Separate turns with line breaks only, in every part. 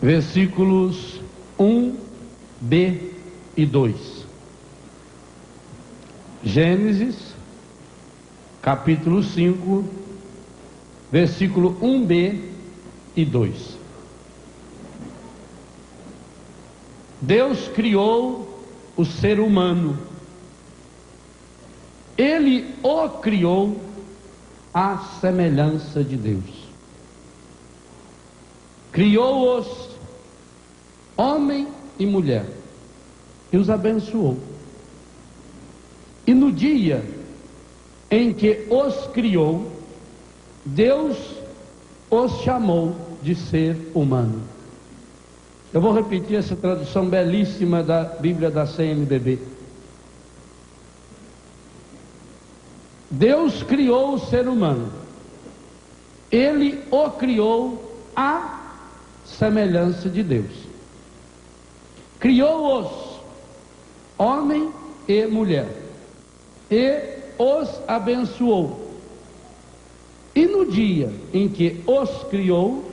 versículos 1b e 2. Gênesis, capítulo 5, versículo 1b e 2. Deus criou o ser humano. Ele o criou à semelhança de Deus. Criou-os homem e mulher e os abençoou. E no dia em que os criou, Deus os chamou de ser humano. Eu vou repetir essa tradução belíssima da Bíblia da CNBB. Deus criou o ser humano. Ele o criou à semelhança de Deus. Criou-os homem e mulher e os abençoou. E no dia em que os criou,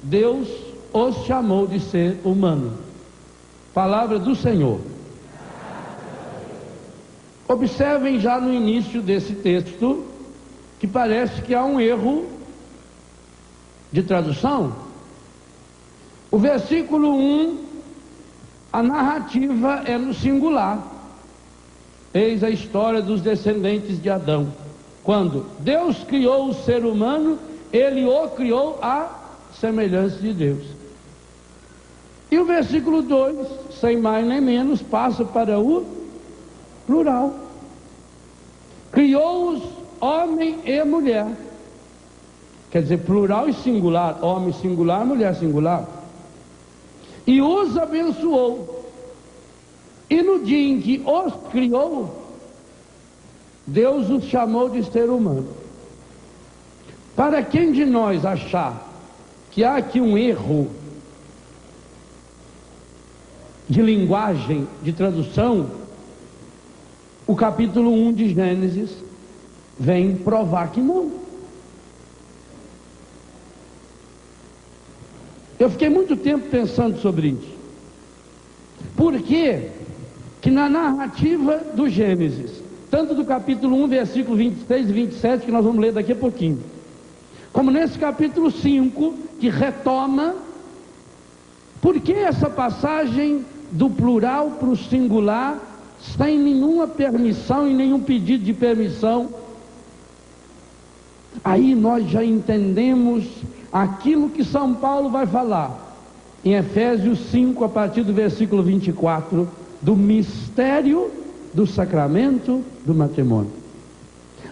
Deus os chamou de ser humano. Palavra do Senhor. Observem já no início desse texto que parece que há um erro de tradução. O versículo 1, a narrativa é no singular. Eis a história dos descendentes de Adão. Quando Deus criou o ser humano, Ele o criou à semelhança de Deus. E o versículo 2, sem mais nem menos, passa para o plural. Criou-os homem e mulher. Quer dizer, plural e singular, homem singular, mulher singular. E os abençoou. E no dia em que os criou, Deus os chamou de ser humano. Para quem de nós achar que há aqui um erro de linguagem, de tradução, o capítulo 1 de Gênesis vem provar que não. Eu fiquei muito tempo pensando sobre isso. Por que que na narrativa do Gênesis, tanto do capítulo 1, versículo 26 e 27, que nós vamos ler daqui a pouquinho, como nesse capítulo 5, que retoma, por que essa passagem do plural para o singular, sem nenhuma permissão e nenhum pedido de permissão? Aí nós já entendemos aquilo que São Paulo vai falar em Efésios 5, a partir do versículo 24, do mistério do sacramento do matrimônio.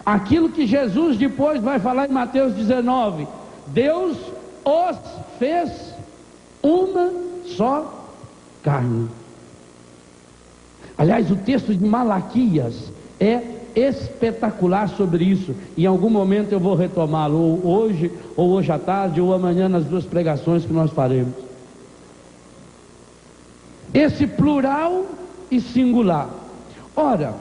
Aquilo que Jesus depois vai falar em Mateus 19: Deus os fez uma só carne. Aliás, o texto de Malaquias é espetacular sobre isso. Em algum momento eu vou retomá-lo, ou hoje à tarde, ou amanhã nas duas pregações que nós faremos. Esse plural e singular. Ora,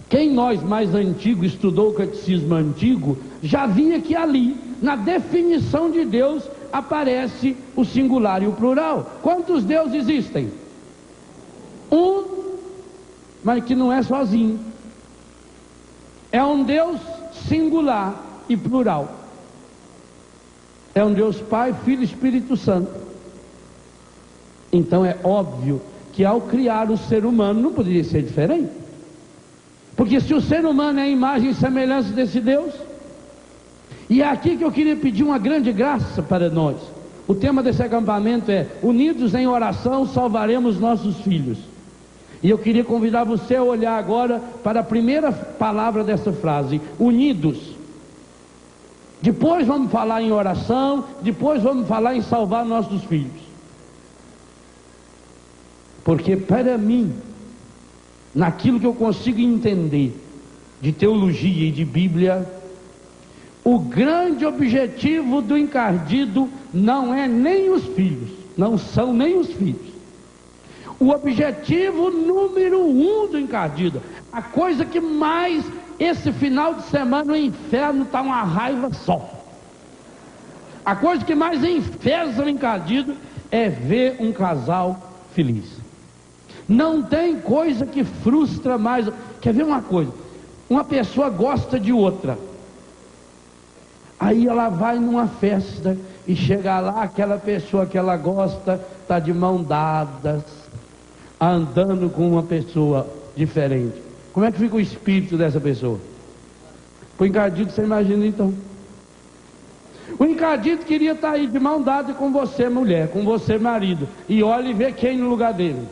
quem nós mais antigo estudou o catecismo antigo, já via que ali, na definição de Deus, aparece o singular e o plural. Quantos deuses existem? Um, mas que não é sozinho. É um Deus singular e plural. É um Deus Pai, Filho e Espírito Santo. Então é óbvio que ao criar o ser humano não poderia ser diferente. Porque se o ser humano é a imagem e semelhança desse Deus, e é aqui que eu queria pedir uma grande graça para nós. O tema desse acampamento é: unidos em oração salvaremos nossos filhos. E eu queria convidar você a olhar agora para a primeira palavra dessa frase: unidos. Depois vamos falar em oração, depois vamos falar em salvar nossos filhos. Porque para mim, naquilo que eu consigo entender de teologia e de Bíblia, o grande objetivo do encardido não é nem os filhos, não são nem os filhos. O objetivo número 1 do encardido, a coisa que mais, esse final de semana no inferno está uma raiva só. A coisa que mais enfesa o encardido é ver um casal feliz. Não tem coisa que frustra mais. Quer ver uma coisa? Uma pessoa gosta de outra, aí ela vai numa festa e chega lá, aquela pessoa que ela gosta está de mão dadas, andando com uma pessoa diferente. Como é que fica o espírito dessa pessoa? O encardito, você imagina então? O encardito queria estar aí de mão dada com você, mulher, com você, marido, e olha e vê quem no lugar dele.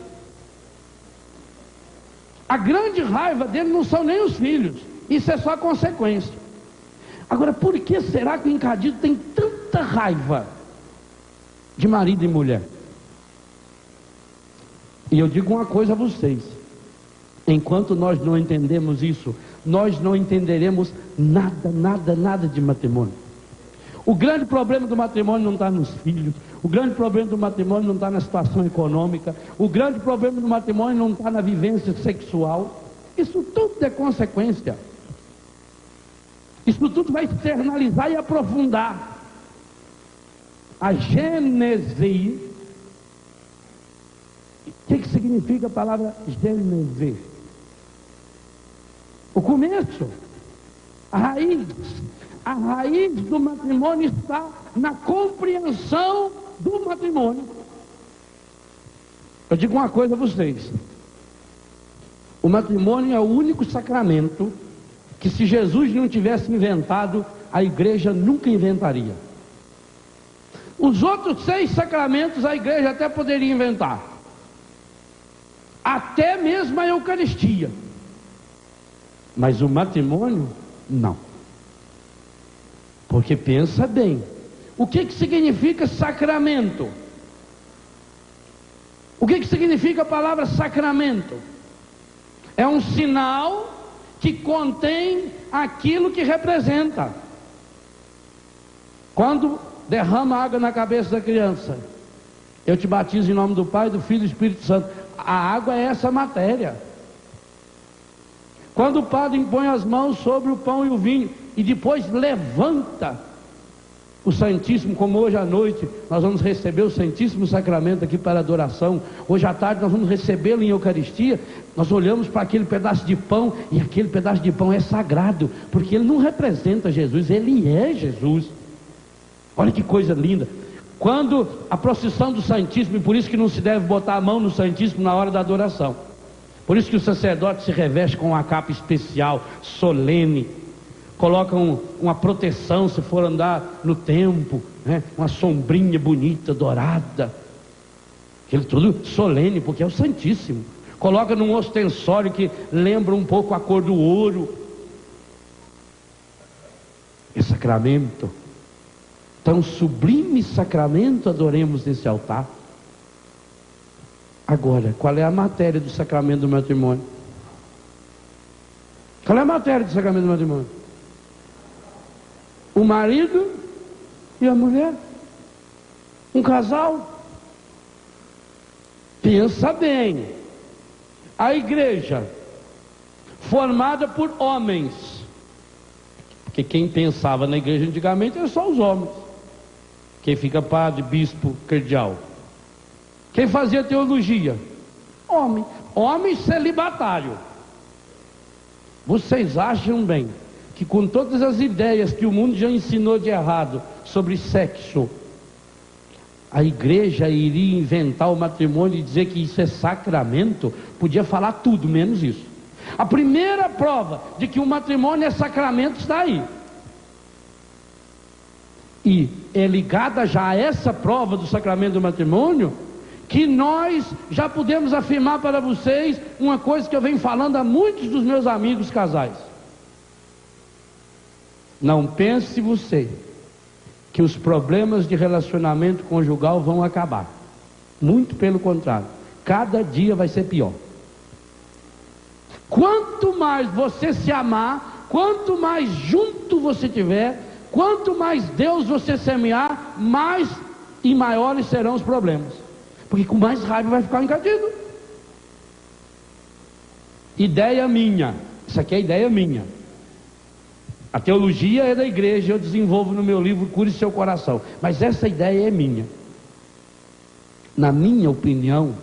A grande raiva dele não são nem os filhos, isso é só consequência. Agora, por que será que o encardito tem tanta raiva de marido e mulher? E eu digo uma coisa a vocês: enquanto nós não entendemos isso, nós não entenderemos nada de matrimônio. O grande problema do matrimônio não está nos filhos, o grande problema do matrimônio não está na situação econômica, o grande problema do matrimônio não está na vivência sexual. Isso tudo é consequência. Isso tudo vai externalizar e aprofundar. A gênese. O que significa a palavra gênese? O começo, a raiz. A raiz do matrimônio está na compreensão do matrimônio. Eu digo uma coisa a vocês: o matrimônio é o único sacramento que, se Jesus não tivesse inventado, a igreja nunca inventaria. Os outros 6 sacramentos a igreja até poderia inventar, até mesmo a Eucaristia, mas o matrimônio não. Porque pensa bem, o que significa sacramento? O que significa a palavra sacramento? É um sinal que contém aquilo que representa. Quando derrama água na cabeça da criança, eu te batizo em nome do Pai, do Filho e do Espírito Santo. A água é essa matéria. Quando o padre impõe as mãos sobre o pão e o vinho, e depois levanta o Santíssimo, como hoje à noite nós vamos receber o Santíssimo Sacramento aqui para adoração, hoje à tarde nós vamos recebê-lo em Eucaristia, nós olhamos para aquele pedaço de pão, e aquele pedaço de pão é sagrado, porque ele não representa Jesus, ele é Jesus. Olha que coisa linda. Quando a procissão do Santíssimo, e por isso que não se deve botar a mão no Santíssimo na hora da adoração, por isso que o sacerdote se reveste com uma capa especial, solene, colocam uma proteção se for andar no templo, né? Uma sombrinha bonita, dourada, aquele tudo solene, porque é o Santíssimo. Coloca num ostensório que lembra um pouco a cor do ouro. É sacramento. Tão sublime sacramento adoremos nesse altar. Agora, qual é a matéria do sacramento do matrimônio? Qual é a matéria do sacramento do matrimônio? O marido e a mulher, um casal. Pensa bem, a igreja formada por homens, porque quem pensava na igreja antigamente eram só os homens. Quem fica padre, bispo, cardeal? Quem fazia teologia? Homem celibatário. Vocês acham bem que, com todas as ideias que o mundo já ensinou de errado sobre sexo, a igreja iria inventar o matrimônio e dizer que isso é sacramento? Podia falar tudo menos isso. A primeira prova de que o matrimônio é sacramento está aí, e é ligada já a essa prova do sacramento do matrimônio que nós já podemos afirmar para vocês uma coisa que eu venho falando a muitos dos meus amigos casais. Não pense você que os problemas de relacionamento conjugal vão acabar. Muito pelo contrário, cada dia vai ser pior. Quanto mais você se amar, quanto mais junto você tiver, quanto mais Deus você semear, mais e maiores serão os problemas, porque com mais raiva vai ficar encadido. Ideia minha, isso aqui é ideia minha. A teologia é da igreja, eu desenvolvo no meu livro Cure Seu Coração, mas essa ideia é minha. Na minha opinião,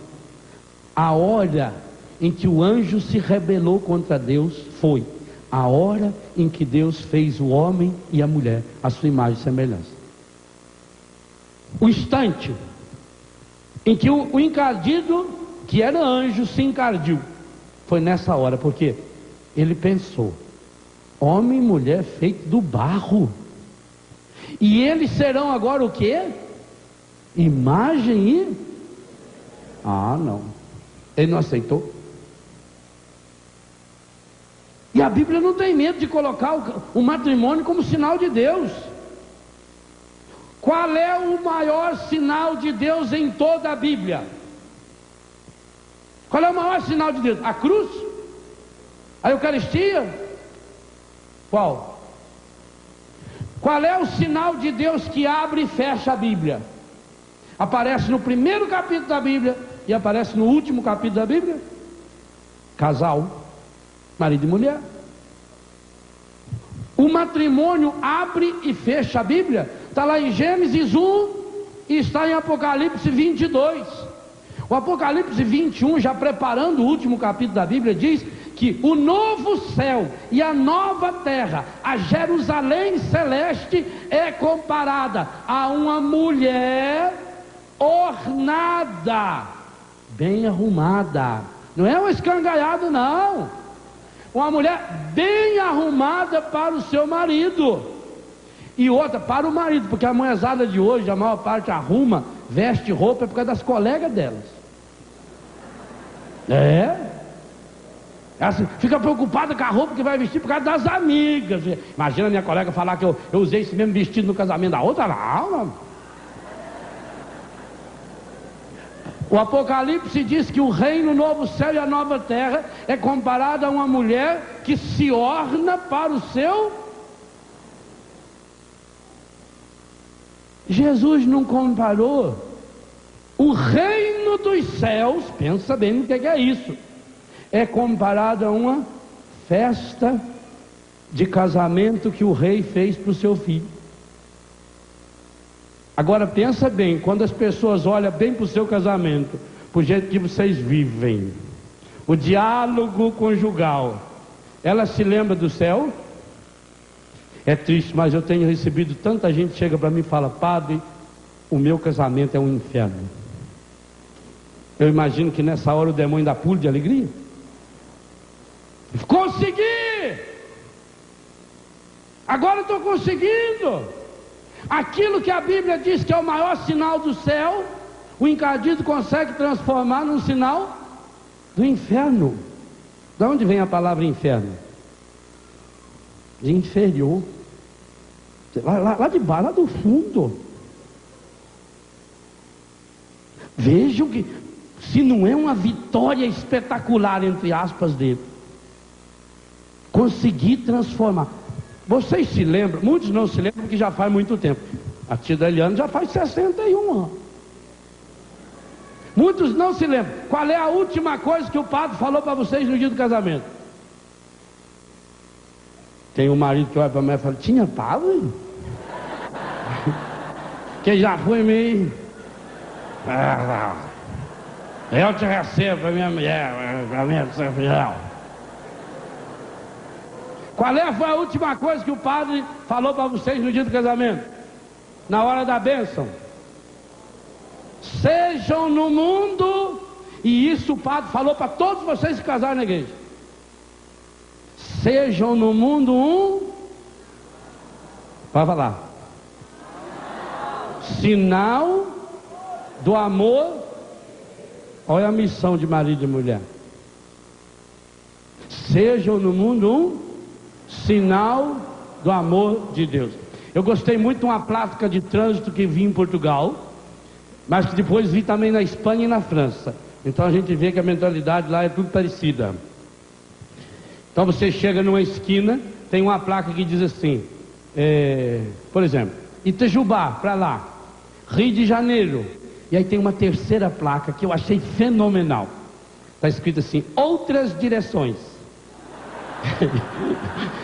a hora em que o anjo se rebelou contra Deus foi a hora em que Deus fez o homem e a mulher à sua imagem e semelhança. O instante em que o encardido, que era anjo, se encardiu, foi nessa hora, porque ele pensou: homem e mulher feito do barro, e eles serão agora o quê? Imagem e... não, ele não aceitou. E a Bíblia não tem medo de colocar o matrimônio como sinal de Deus. Qual é o maior sinal de Deus em toda a Bíblia? Qual é o maior sinal de Deus? A cruz? A Eucaristia? Qual? Qual é o sinal de Deus que abre e fecha a Bíblia? Aparece no primeiro capítulo da Bíblia e aparece no último capítulo da Bíblia. Casal, marido e mulher. O matrimônio abre e fecha a Bíblia. Está lá em Gênesis 1 e está em Apocalipse 22. O Apocalipse 21, já preparando o último capítulo da Bíblia, diz que o novo céu e a nova terra, a Jerusalém celeste, é comparada a uma mulher ornada, bem arrumada. Não é um escangalhado, não. Uma mulher bem arrumada para o seu marido. E outra para o marido, porque a mulherzada de hoje, a maior parte arruma, veste roupa por causa das colegas delas. Ela fica preocupada com a roupa que vai vestir por causa das amigas. Imagina a minha colega falar que eu usei esse mesmo vestido no casamento da outra. Não. O Apocalipse diz que o reino, o novo céu e a nova terra é comparado a uma mulher que se orna para o seu... Jesus não comparou o reino dos céus, pensa bem no que é isso, é comparado a uma festa de casamento que o rei fez para o seu filho. Agora pensa bem, quando as pessoas olham bem para o seu casamento, para o jeito que vocês vivem, o diálogo conjugal, ela se lembra do céu? É triste, mas eu tenho recebido tanta gente que chega para mim e fala: padre, o meu casamento é um inferno. Eu imagino que nessa hora o demônio dá pulo de alegria. Consegui! Agora estou conseguindo! Aquilo que a Bíblia diz que é o maior sinal do céu, o encardido consegue transformar num sinal do inferno. De onde vem a palavra inferno? De inferior. Lá de baixo, lá do fundo. Vejam que, se não é uma vitória espetacular, entre aspas, dele, conseguir transformar. Vocês se lembram? Muitos não se lembram, porque já faz muito tempo. A tia da Eliane já faz 61 anos. Muitos não se lembram. Qual é a última coisa que o padre falou para vocês no dia do casamento? Tem um marido que olha para mim e fala: tinha padre? Que já foi meio... eu te recebo para minha mulher, para minha fiel. Qual foi a última coisa que o padre falou para vocês no dia do casamento? Na hora da bênção? Sejam no mundo, e isso o padre falou para todos vocês que casaram na igreja. Sejam no mundo um... Vai falar. Sinal do amor. Olha a missão de marido e mulher. Sejam no mundo um sinal do amor de Deus. Eu gostei muito de uma placa de trânsito que vi em Portugal, mas que depois vi também na Espanha e na França. Então a gente vê que a mentalidade lá é tudo parecida. Então você chega numa esquina, tem uma placa que diz assim, por exemplo, Itajubá, para lá, Rio de Janeiro. E aí tem uma terceira placa que eu achei fenomenal. Está escrito assim: outras direções.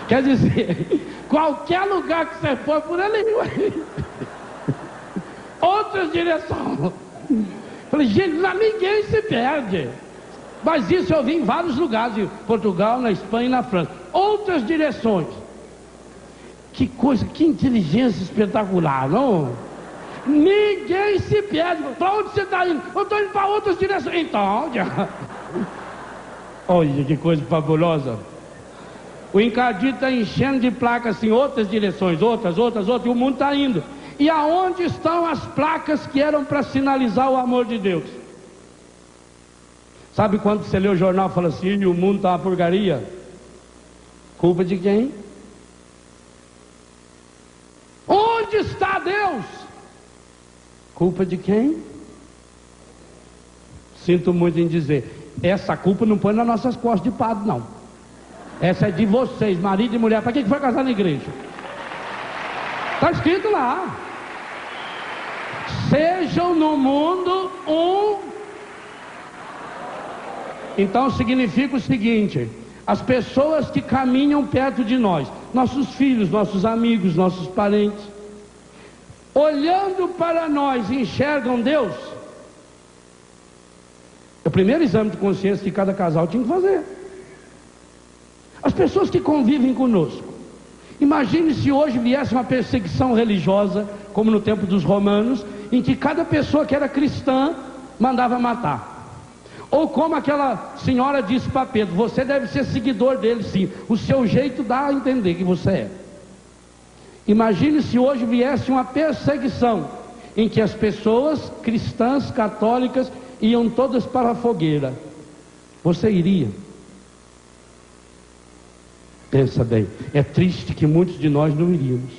Quer dizer, qualquer lugar que você for por ali, outras direções. Falei, gente, lá ninguém se perde. Mas isso eu vi em vários lugares, em Portugal, na Espanha e na França. Outras direções. Que coisa, que inteligência espetacular, não? Ninguém se perde. Para onde você está indo? Eu estou indo para outras direções. Então, já. Olha que coisa fabulosa. O encardito está enchendo de placas assim, outras direções, outras, e o mundo está indo. E aonde estão as placas que eram para sinalizar o amor de Deus? Sabe quando você lê o jornal e fala assim, o mundo está uma porcaria? Culpa de quem? Onde está Deus? Culpa de quem? Sinto muito em dizer, essa culpa não põe nas nossas costas de padre, não. Essa é de vocês, marido e mulher. Para que foi casar na igreja? Está escrito lá. Sejam no mundo um. Então significa o seguinte: as pessoas que caminham perto de nós, nossos filhos, nossos amigos, nossos parentes, olhando para nós, enxergam Deus. É o primeiro exame de consciência que cada casal tinha que fazer. As pessoas que convivem conosco, imagine se hoje viesse uma perseguição religiosa, como no tempo dos romanos, em que cada pessoa que era cristã mandava matar. Ou como aquela senhora disse para Pedro, você deve ser seguidor dele sim, o seu jeito dá a entender que você é. Imagine se hoje viesse uma perseguição, em que as pessoas cristãs, católicas, iam todas para a fogueira. Você iria? Pensa bem, é triste que muitos de nós não iríamos.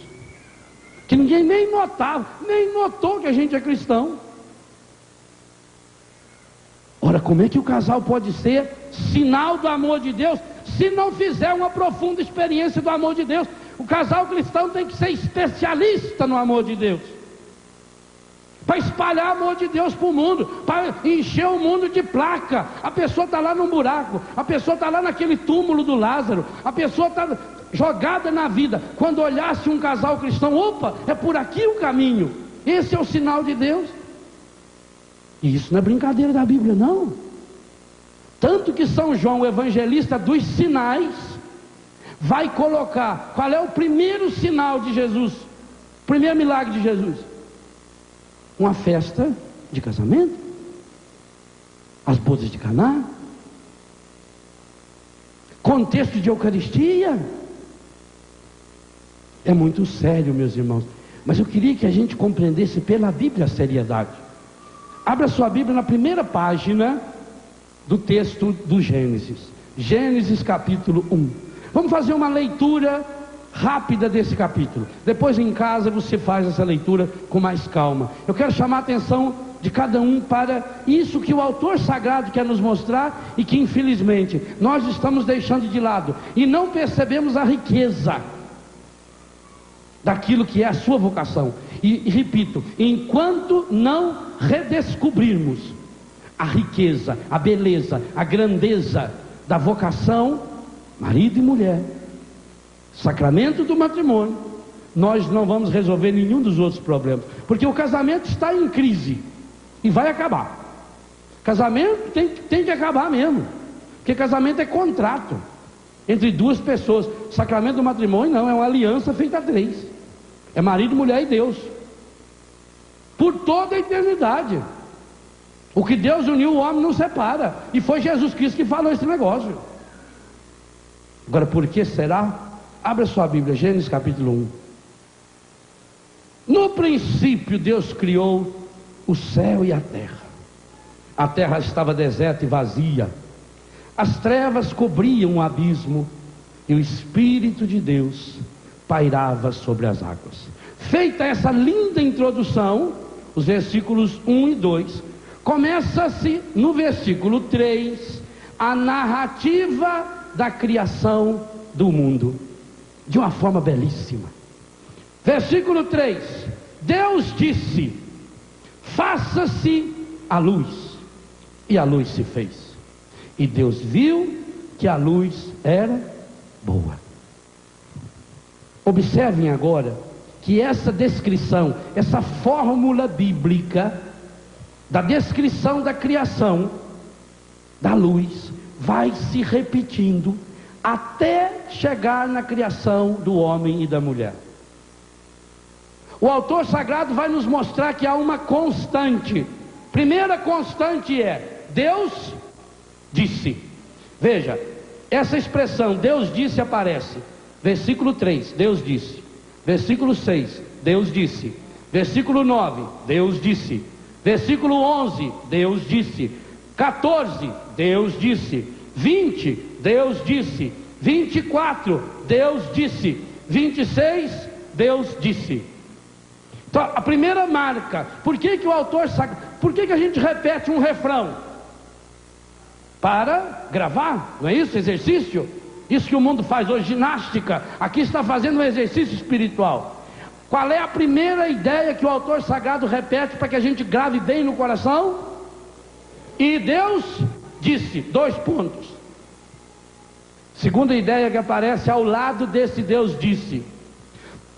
Que ninguém nem notava, nem notou que a gente é cristão. Ora, como é que o casal pode ser sinal do amor de Deus, se não fizer uma profunda experiência do amor de Deus? O casal cristão tem que ser especialista no amor de Deus, para espalhar o amor de Deus para o mundo, para encher o mundo de placa. A pessoa está lá num buraco, a pessoa está lá naquele túmulo do Lázaro, a pessoa está jogada na vida. Quando olhasse um casal cristão, opa, é por aqui o caminho. Esse é o sinal de Deus. E isso não é brincadeira da Bíblia, não. Tanto que São João, o evangelista dos sinais, vai colocar qual é o primeiro sinal de Jesus, o primeiro milagre de Jesus. Uma festa de casamento, as bodas de Caná, contexto de Eucaristia. É muito sério, meus irmãos, mas eu queria que a gente compreendesse pela Bíblia a seriedade. Abra sua Bíblia na primeira página do texto do Gênesis, Gênesis capítulo 1. Vamos fazer uma leitura rápida desse capítulo. Depois em casa você faz essa leitura com mais calma. Eu quero chamar a atenção de cada um para isso que o autor sagrado quer nos mostrar e que infelizmente nós estamos deixando de lado e não percebemos a riqueza daquilo que é a sua vocação. E repito, enquanto não redescobrirmos a riqueza, a beleza, a grandeza da vocação, marido e mulher, sacramento do matrimônio, nós não vamos resolver nenhum dos outros problemas, porque o casamento está em crise e vai acabar. Casamento tem que acabar mesmo, porque casamento é contrato entre duas pessoas. Sacramento do matrimônio não, é uma aliança feita a três, é marido, mulher e Deus, por toda a eternidade. O que Deus uniu, o homem não separa, e foi Jesus Cristo que falou esse negócio. Agora, por que será? Abra sua Bíblia, Gênesis capítulo 1. No princípio Deus criou o céu e a terra. A terra estava deserta e vazia, as trevas cobriam o abismo, e o Espírito de Deus pairava sobre as águas. Feita essa linda introdução, os versículos 1 e 2, começa-se no versículo 3 a narrativa da criação do mundo, de uma forma belíssima. Versículo 3: Deus disse: faça-se a luz, e a luz se fez, e Deus viu que a luz era boa. Observem agora que essa descrição, essa fórmula bíblica, da descrição da criação, da luz, vai se repetindo até chegar na criação do homem e da mulher. O autor sagrado vai nos mostrar que há uma constante. Primeira constante é: Deus disse. Veja, essa expressão Deus disse aparece versículo 3, Deus disse. Versículo 6, Deus disse. Versículo 9, Deus disse. Versículo 11, Deus disse. 14, Deus disse. 20, Deus disse. 24, Deus disse. 26, Deus disse. Então, a primeira marca. Por que o autor sagrado, por que a gente repete um refrão? Para gravar, não é isso? Exercício. Isso que o mundo faz hoje, ginástica. Aqui está fazendo um exercício espiritual. Qual é a primeira ideia que o autor sagrado repete para que a gente grave bem no coração? E Deus disse, 2 pontos. Segunda ideia que aparece ao lado desse Deus disse: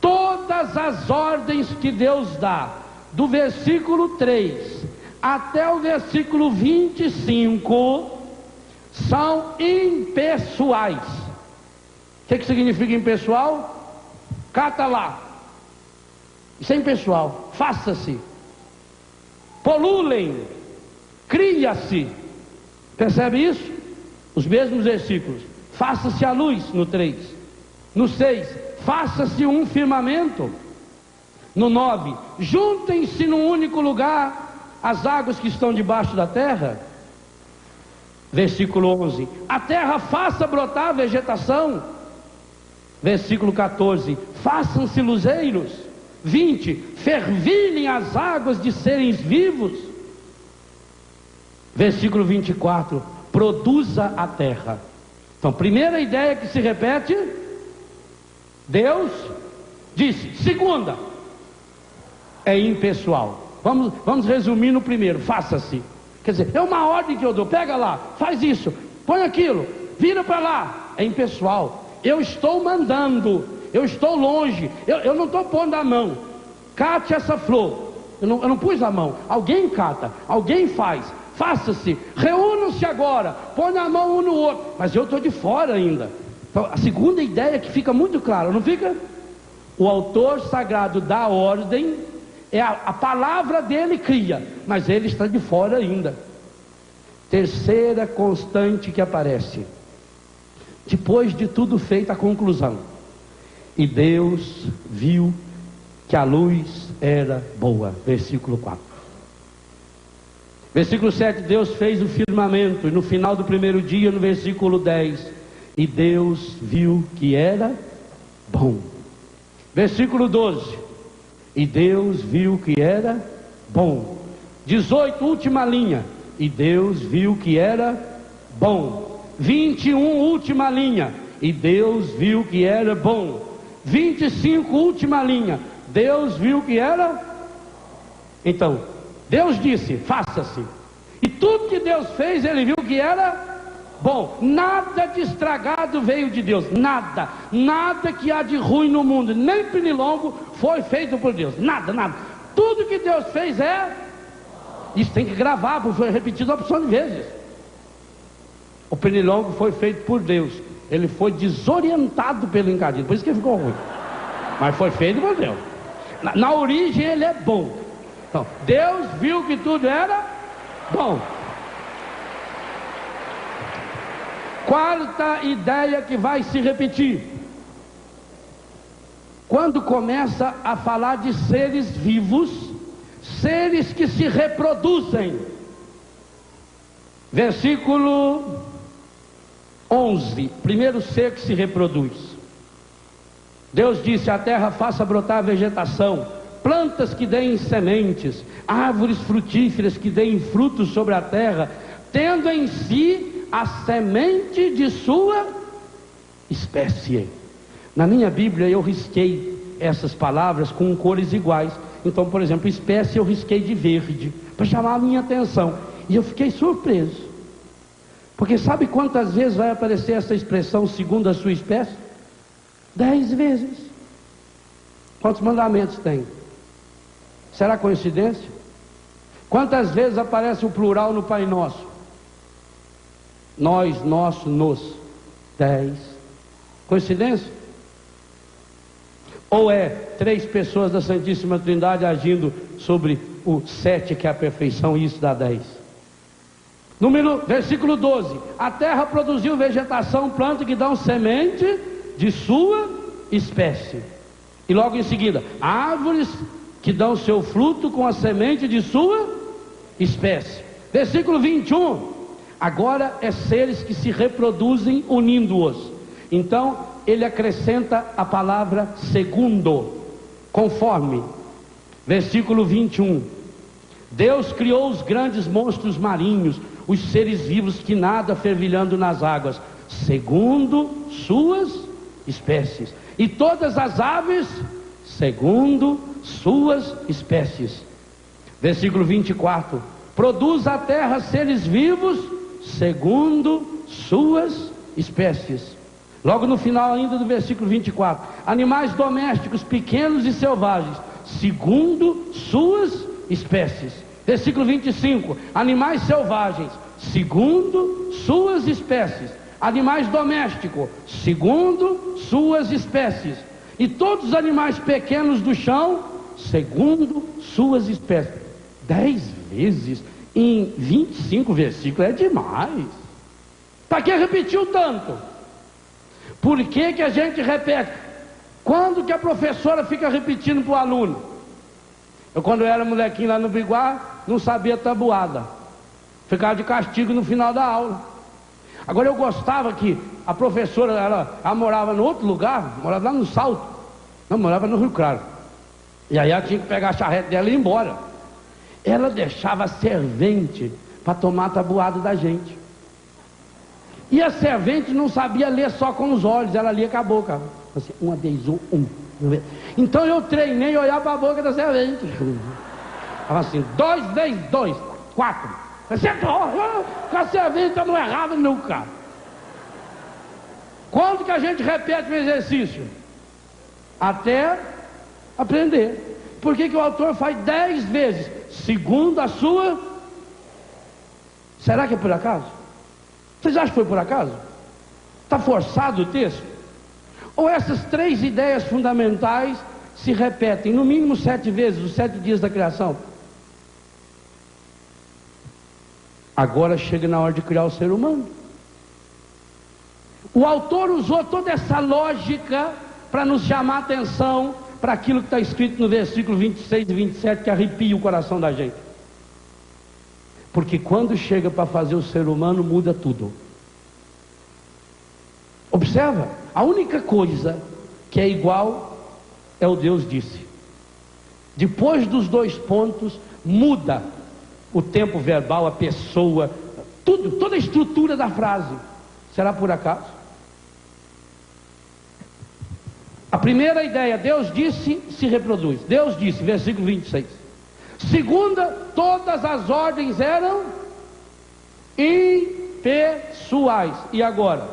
todas as ordens que Deus dá, do versículo 3 até o versículo 25, são impessoais. O que significa impessoal? Cata lá. Isso é impessoal. Faça-se, polulem, cria-se. Percebe isso? Os mesmos versículos. Faça-se a luz, no 3. No 6, faça-se um firmamento. No 9, juntem-se num único lugar as águas que estão debaixo da terra. Versículo 11, a terra faça brotar vegetação. Versículo 14, façam-se luzeiros. 20, fervilhem as águas de seres vivos. Versículo 24, produza a terra. Então, primeira ideia que se repete: Deus disse. Segunda, é impessoal. Vamos resumir no primeiro: faça-se. Quer dizer, é uma ordem que eu dou. Pega lá, faz isso, põe aquilo, vira para lá. É impessoal. Eu estou mandando, eu estou longe, eu não estou pondo a mão. Cate essa flor. Eu não pus a mão. Alguém cata, alguém faz. Faça-se, reúnam-se agora, põe a mão um no outro. Mas eu estou de fora ainda. Então, a segunda ideia que fica muito clara, não fica? O autor sagrado dá ordem, é a palavra dele cria, mas ele está de fora ainda. Terceira constante que aparece: depois de tudo feito, a conclusão. E Deus viu que a luz era boa. Versículo 4. Versículo 7, Deus fez o firmamento. E no final do primeiro dia, no versículo 10, e Deus viu que era bom. Versículo 12, e Deus viu que era bom. 18, última linha, e Deus viu que era bom. 21, última linha, e Deus viu que era bom. 25, última linha, Deus viu que era. Então, Deus disse, faça-se. E tudo que Deus fez, Ele viu que era bom. Nada de estragado veio de Deus. Nada. Nada que há de ruim no mundo, nem pernilongo, foi feito por Deus. Nada, nada. Tudo que Deus fez é... Isso tem que gravar, porque foi repetido uma opção de vezes. O pernilongo foi feito por Deus. Ele foi desorientado pelo encardido, por isso que ficou ruim. Mas foi feito por Deus. Na origem ele é bom. Então, Deus viu que tudo era bom. Quarta ideia que vai se repetir. Quando começa a falar de seres vivos, seres que se reproduzem. Versículo 11, primeiro ser que se reproduz. Deus disse: a terra faça brotar vegetação, plantas que deem sementes, árvores frutíferas que deem frutos sobre a terra, tendo em si a semente de sua espécie. Na minha Bíblia eu risquei essas palavras com cores iguais. Então, por exemplo, espécie eu risquei de verde, para chamar a minha atenção. E eu fiquei surpreso. Porque sabe quantas vezes vai aparecer essa expressão segundo a sua espécie? 10 vezes. Quantos mandamentos tem? Será coincidência? Quantas vezes aparece o plural no Pai Nosso? Nós, nosso, nos. 10. Coincidência? Ou é 3 pessoas da Santíssima Trindade agindo sobre o 7, que é a perfeição, e isso dá 10. Versículo 12: a terra produziu vegetação, planta que dão semente de sua espécie. E logo em seguida, árvores que dão seu fruto com a semente de sua espécie. Versículo 21, agora é seres que se reproduzem unindo-os. Então ele acrescenta a palavra segundo, conforme. Versículo 21, Deus criou os grandes monstros marinhos, os seres vivos que nadam fervilhando nas águas, segundo suas espécies, e todas as aves segundo suas espécies. Versículo 24, produz a terra seres vivos segundo suas espécies. Logo no final ainda do versículo 24, animais domésticos pequenos e selvagens segundo suas espécies. Versículo 25, animais selvagens segundo suas espécies, animais domésticos segundo suas espécies, e todos os animais pequenos do chão segundo suas espécies. 10 vezes em 25 versículos é demais. Para que repetiu tanto? Por que que a gente repete? Quando que a professora fica repetindo para o aluno? Eu, quando eu era molequinho lá no Biguá, não sabia tabuada, ficava de castigo no final da aula. Agora eu gostava que a professora, ela morava em outro lugar, morava lá no Salto, não, morava no Rio Claro, e aí ela tinha que pegar a charrete dela e ir embora. Ela deixava a servente para tomar a tabuada da gente, e a servente não sabia ler só com os olhos, ela lia com a boca, assim, 1 vez 1. Então eu treinei a olhar para a boca da servente. Ela assim, 2 vezes 2, 4. Acertou, a servente não errava nunca. Quando que a gente repete o exercício? Até aprender. Por que que o autor faz 10 vezes? Segundo a sua... Será que é por acaso? Vocês acham que foi por acaso? Está forçado o texto? Ou essas 3 ideias fundamentais se repetem no mínimo 7 vezes, os 7 dias da criação? Agora chega na hora de criar o ser humano. O autor usou toda essa lógica para nos chamar a atenção para aquilo que está escrito no versículo 26 e 27, que arrepia o coração da gente. Porque quando chega para fazer o ser humano, muda tudo. Observa, a única coisa que é igual é o Deus disse. Depois dos 2 pontos, muda o tempo verbal, a pessoa, tudo, toda a estrutura da frase. Será por acaso? A primeira ideia, Deus disse, se reproduz. Deus disse, versículo 26. Segunda, todas as ordens eram impessoais. E agora?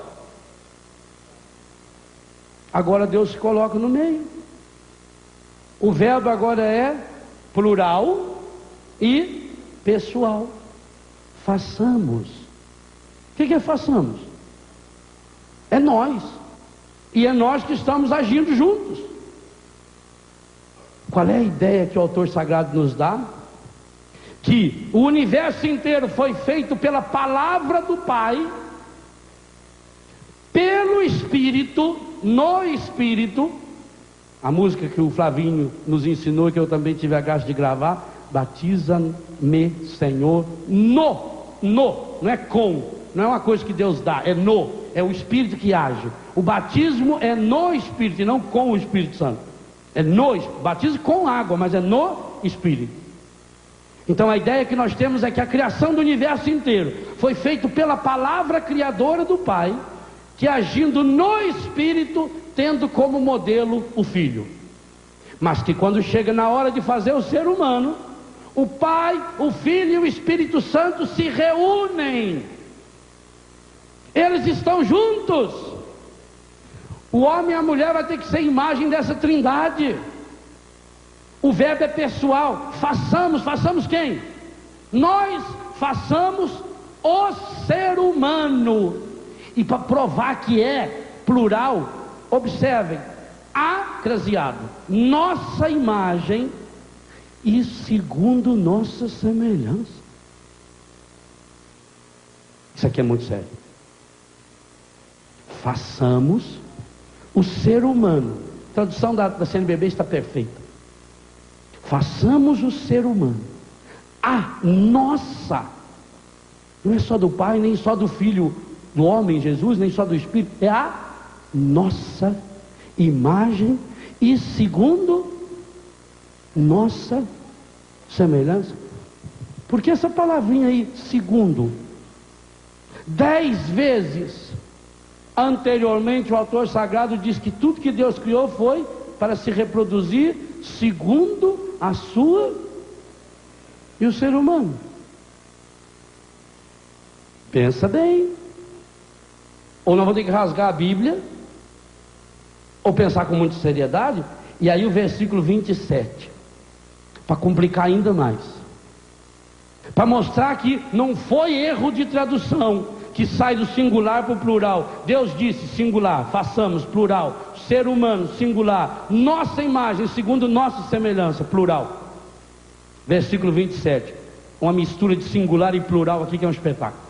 Agora Deus se coloca no meio. O verbo agora é plural e pessoal. Façamos. O que é façamos? É nós. E é nós que estamos agindo juntos. Qual é a ideia que o autor sagrado nos dá? Que o universo inteiro foi feito pela palavra do Pai, pelo Espírito, no Espírito. A música que o Flavinho nos ensinou, que eu também tive a graça de gravar, batiza-me, Senhor, não é com, não é uma coisa que Deus dá, é o Espírito que age. O batismo é no Espírito e não com o Espírito Santo. É no batismo com água, mas é no Espírito. Então a ideia que nós temos é que a criação do universo inteiro foi feita pela palavra criadora do Pai, que agindo no Espírito, tendo como modelo o Filho. Mas que quando chega na hora de fazer o ser humano, o Pai, o Filho e o Espírito Santo se reúnem. Eles estão juntos. O homem e a mulher vai ter que ser imagem dessa trindade. O verbo é pessoal. Façamos quem? nós façamos o ser humano. E para provar que é plural, observem, acraseado, nossa imagem e segundo nossa semelhança. Isso aqui é muito sério. Façamos o ser humano. A tradução da CNBB está perfeita. Façamos o ser humano a nossa, não é só do Pai, nem só do Filho do homem Jesus, nem só do Espírito, é a nossa imagem e segundo nossa semelhança. Porque essa palavrinha aí, segundo, 10 vezes anteriormente o autor sagrado diz que tudo que Deus criou foi para se reproduzir segundo a sua e o ser humano. Pensa bem. Ou nós vamos ter que rasgar a Bíblia, ou pensar com muita seriedade. E aí o versículo 27, para complicar ainda mais, para mostrar que não foi erro de tradução, que sai do singular para o plural. Deus disse singular, façamos, plural, ser humano, singular, nossa imagem, segundo nossa semelhança, plural. Versículo 27, uma mistura de singular e plural aqui que é um espetáculo.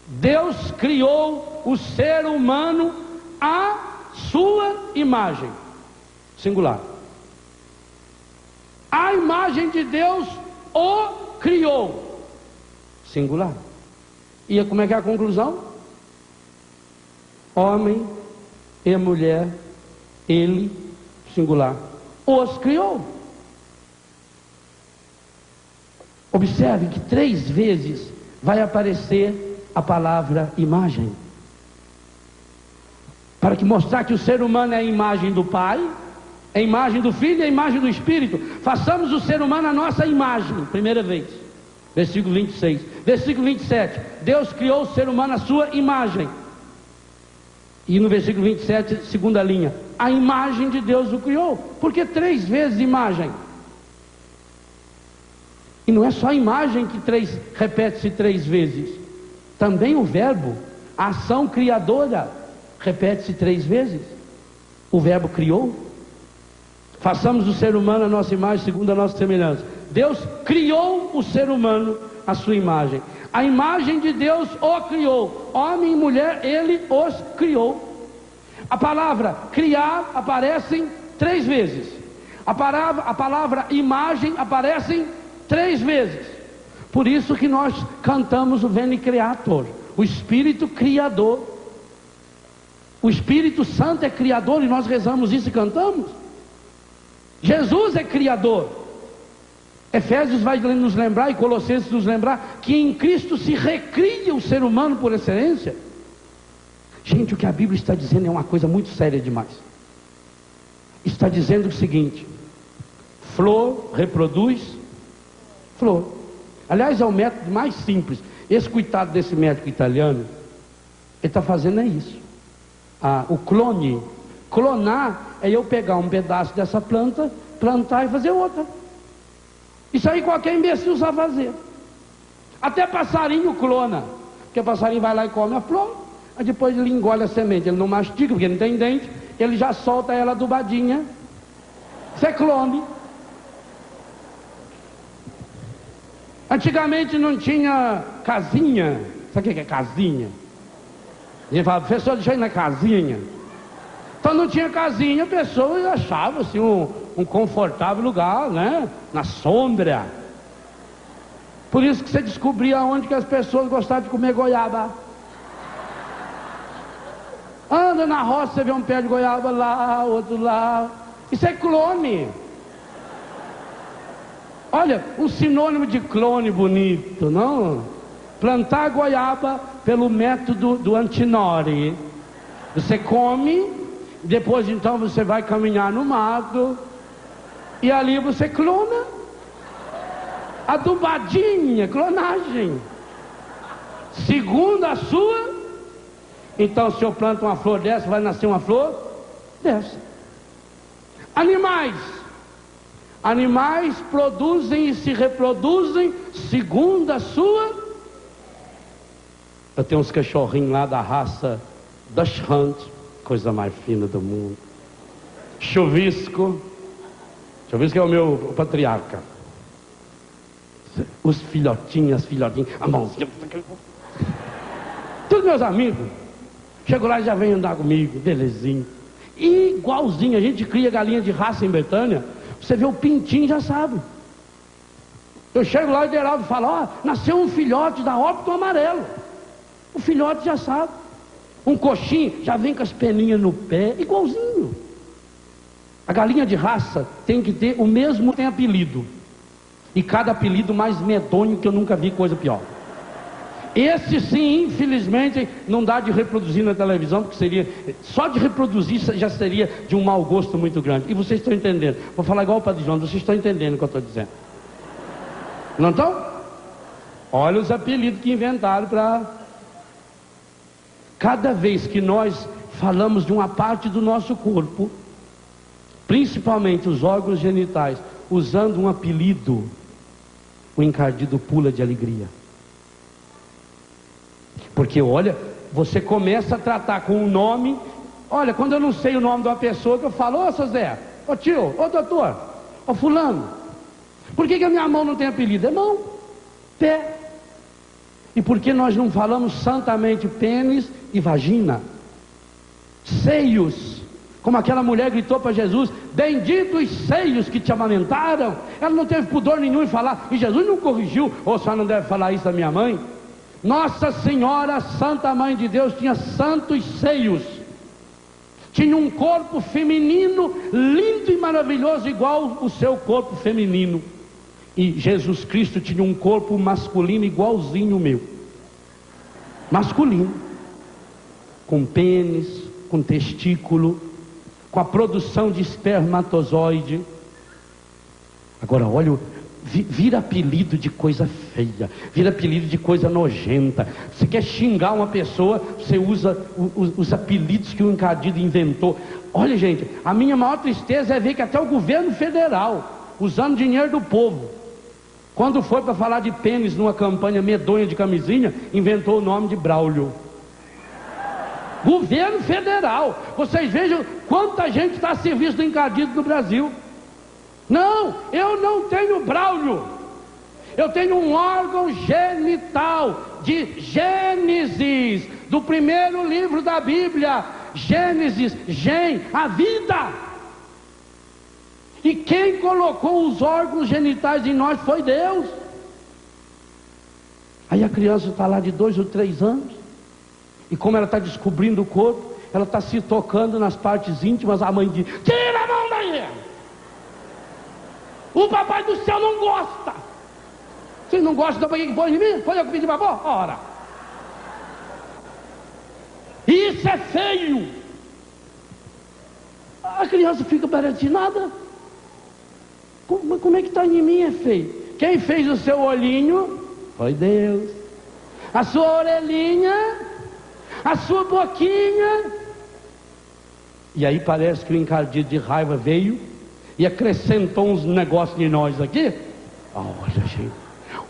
Deus criou o ser humano à sua imagem, singular. A imagem de Deus o criou, singular. E como é que é a conclusão? Homem e mulher, ele, singular, os criou. Observe que 3 vezes vai aparecer a palavra imagem, para que mostrar que o ser humano é a imagem do Pai, é a imagem do Filho e a imagem do Espírito. Façamos o ser humano a nossa imagem, primeira vez, versículo 26. Versículo 27, Deus criou o ser humano à sua imagem. E no versículo 27, segunda linha, a imagem de Deus o criou. Por que 3 vezes imagem? E não é só a imagem que repete-se 3 vezes. Também o verbo, a ação criadora, repete-se 3 vezes. O verbo criou. Façamos o ser humano a nossa imagem, segundo a nossa semelhança. Deus criou o ser humano à sua imagem. A imagem de Deus o criou. Homem e mulher, ele os criou. A palavra criar aparece 3 vezes. A palavra imagem aparece 3 vezes. Por isso que nós cantamos o Veni Creator, o Espírito Criador. O Espírito Santo é Criador e nós rezamos isso e cantamos. Jesus é Criador. Efésios vai nos lembrar e Colossenses nos lembrar que em Cristo se recria o ser humano por excelência. Gente, o que a Bíblia está dizendo é uma coisa muito séria demais. Está dizendo o seguinte: flor reproduz flor. Aliás, é o método mais simples. Esse coitado desse médico italiano, ele está fazendo é isso. O clone. Clonar é eu pegar um pedaço dessa planta, plantar e fazer outra. Isso aí qualquer imbecil sabe fazer. Até passarinho clona. Porque o passarinho vai lá e come a flor, aí depois ele engole a semente. Ele não mastiga porque ele não tem dente, ele já solta ela adubadinha. Isso é clone. Antigamente não tinha casinha. Sabe o que é casinha? A gente fala, professor, deixa eu ir na casinha. Então não tinha casinha, a pessoa achava assim um confortável lugar, né? Na sombra. Por isso que você descobria onde que as pessoas gostavam de comer goiaba. Anda na roça, você vê um pé de goiaba lá, outro lá. Isso é clone. Olha, um sinônimo de clone bonito, não? Plantar goiaba pelo método do Antinori. Você come, depois então você vai caminhar no mato, e ali você clona. Adubadinha, clonagem. Segundo a sua. Então se eu planto uma flor dessa, vai nascer uma flor dessa. Animais. Animais produzem e se reproduzem segundo a sua. Eu tenho uns cachorrinhos lá da raça Dachshund, coisa mais fina do mundo. Chuvisco é o meu patriarca. Os filhotinhos, as filhotinhas, a mãozinha. Todos meus amigos. Chego lá e já vem andar comigo, belezinho. Igualzinho, a gente cria galinha de raça em Betânia. Você vê o pintinho, já sabe. Eu chego lá e o Deraldo fala: ó, nasceu um filhote da óbito amarelo. O filhote já sabe. Um coxinho já vem com as peninhas no pé, igualzinho. A galinha de raça tem que ter o mesmo, tem apelido. E cada apelido mais medonho, que eu nunca vi coisa pior. Esse sim, infelizmente, não dá de reproduzir na televisão, porque seria, só de reproduzir já seria de um mau gosto muito grande. E vocês estão entendendo. Vou falar igual o Padre João, vocês estão entendendo o que eu estou dizendo. Não estão? Olha os apelidos que inventaram para... Cada vez que nós falamos de uma parte do nosso corpo, principalmente os órgãos genitais, usando um apelido, o encardido pula de alegria. Porque olha, você começa a tratar com um nome. Olha, quando eu não sei o nome de uma pessoa, que eu falo: ô seu Zé, ô tio, ô doutor, ô fulano, por que a minha mão não tem apelido? É mão, pé. E por que nós não falamos santamente pênis e vagina? Seios, como aquela mulher gritou para Jesus: benditos seios que te amamentaram. Ela não teve pudor nenhum em falar, e Jesus não corrigiu: ô, só não deve falar isso da minha mãe. Nossa Senhora, Santa Mãe de Deus, tinha santos seios, tinha um corpo feminino lindo e maravilhoso, igual o seu corpo feminino. E Jesus Cristo tinha um corpo masculino igualzinho o meu, masculino, com pênis, com testículo, com a produção de espermatozoide. Agora olha, vira apelido de coisa feia, vira apelido de coisa nojenta. Você quer xingar uma pessoa, você usa os apelidos que o encardido inventou. Olha, gente, a minha maior tristeza é ver que até o governo federal, usando dinheiro do povo, quando foi para falar de pênis numa campanha medonha de camisinha, inventou o nome de Braulio. Governo federal. Vocês vejam quanta gente está a serviço do encardido no Brasil. Não, eu não tenho Braulio. Eu tenho um órgão genital de Gênesis, do primeiro livro da Bíblia. Gênesis, gen, a vida. E quem colocou os órgãos genitais em nós foi Deus. Aí a criança está lá de 2 ou 3 anos, e como ela está descobrindo o corpo, ela está se tocando nas partes íntimas. A mãe diz: tira a mão daí, o papai do céu não gosta. Vocês não gostam, então por que põe em mim? Foi eu que pedi para pôr? Ora, isso é feio. A criança fica baratinada. Como é que está em mim? É feio. Quem fez o seu olhinho foi Deus. A sua orelhinha, a sua boquinha. E aí parece que o encardido de raiva veio e acrescentou uns negócios de nós aqui. Olha, gente,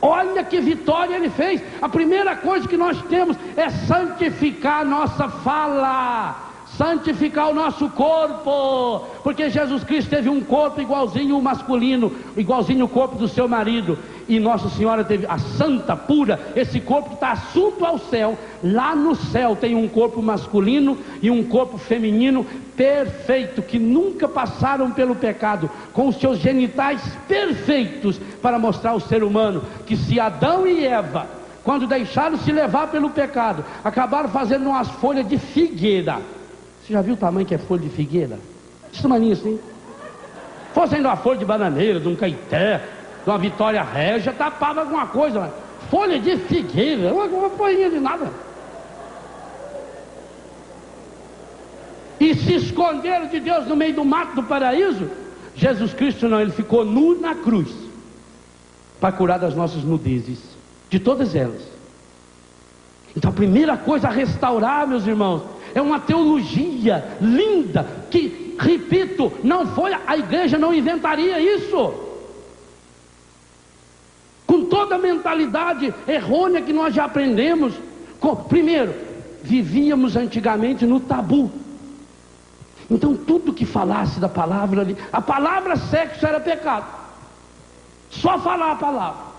olha que vitória ele fez. A primeira coisa que nós temos é santificar a nossa fala, santificar o nosso corpo, porque Jesus Cristo teve um corpo igualzinho o masculino, igualzinho o corpo do seu marido, e Nossa Senhora teve a santa, pura, esse corpo que está assunto ao céu. Lá no céu tem um corpo masculino e um corpo feminino perfeito, que nunca passaram pelo pecado, com os seus genitais perfeitos, para mostrar ao ser humano que se Adão e Eva, quando deixaram se levar pelo pecado, acabaram fazendo umas folhas de figueira. Você já viu o tamanho que é folha de figueira? Esse tamanho assim. Fosse ainda uma folha de bananeira, de um caeté, de uma Vitória Régia, tapava alguma coisa. Mas folha de figueira, uma folhinha de nada. E se esconderam de Deus no meio do mato do paraíso. Jesus Cristo não, ele ficou nu na cruz, para curar das nossas nudezes, de todas elas. Então a primeira coisa a restaurar, meus irmãos, é uma teologia linda, que, repito, não foi, a igreja não inventaria isso. Com toda a mentalidade errônea que nós já aprendemos. Primeiro, vivíamos antigamente no tabu. Então tudo que falasse da palavra ali, a palavra sexo era pecado. Só falar a palavra.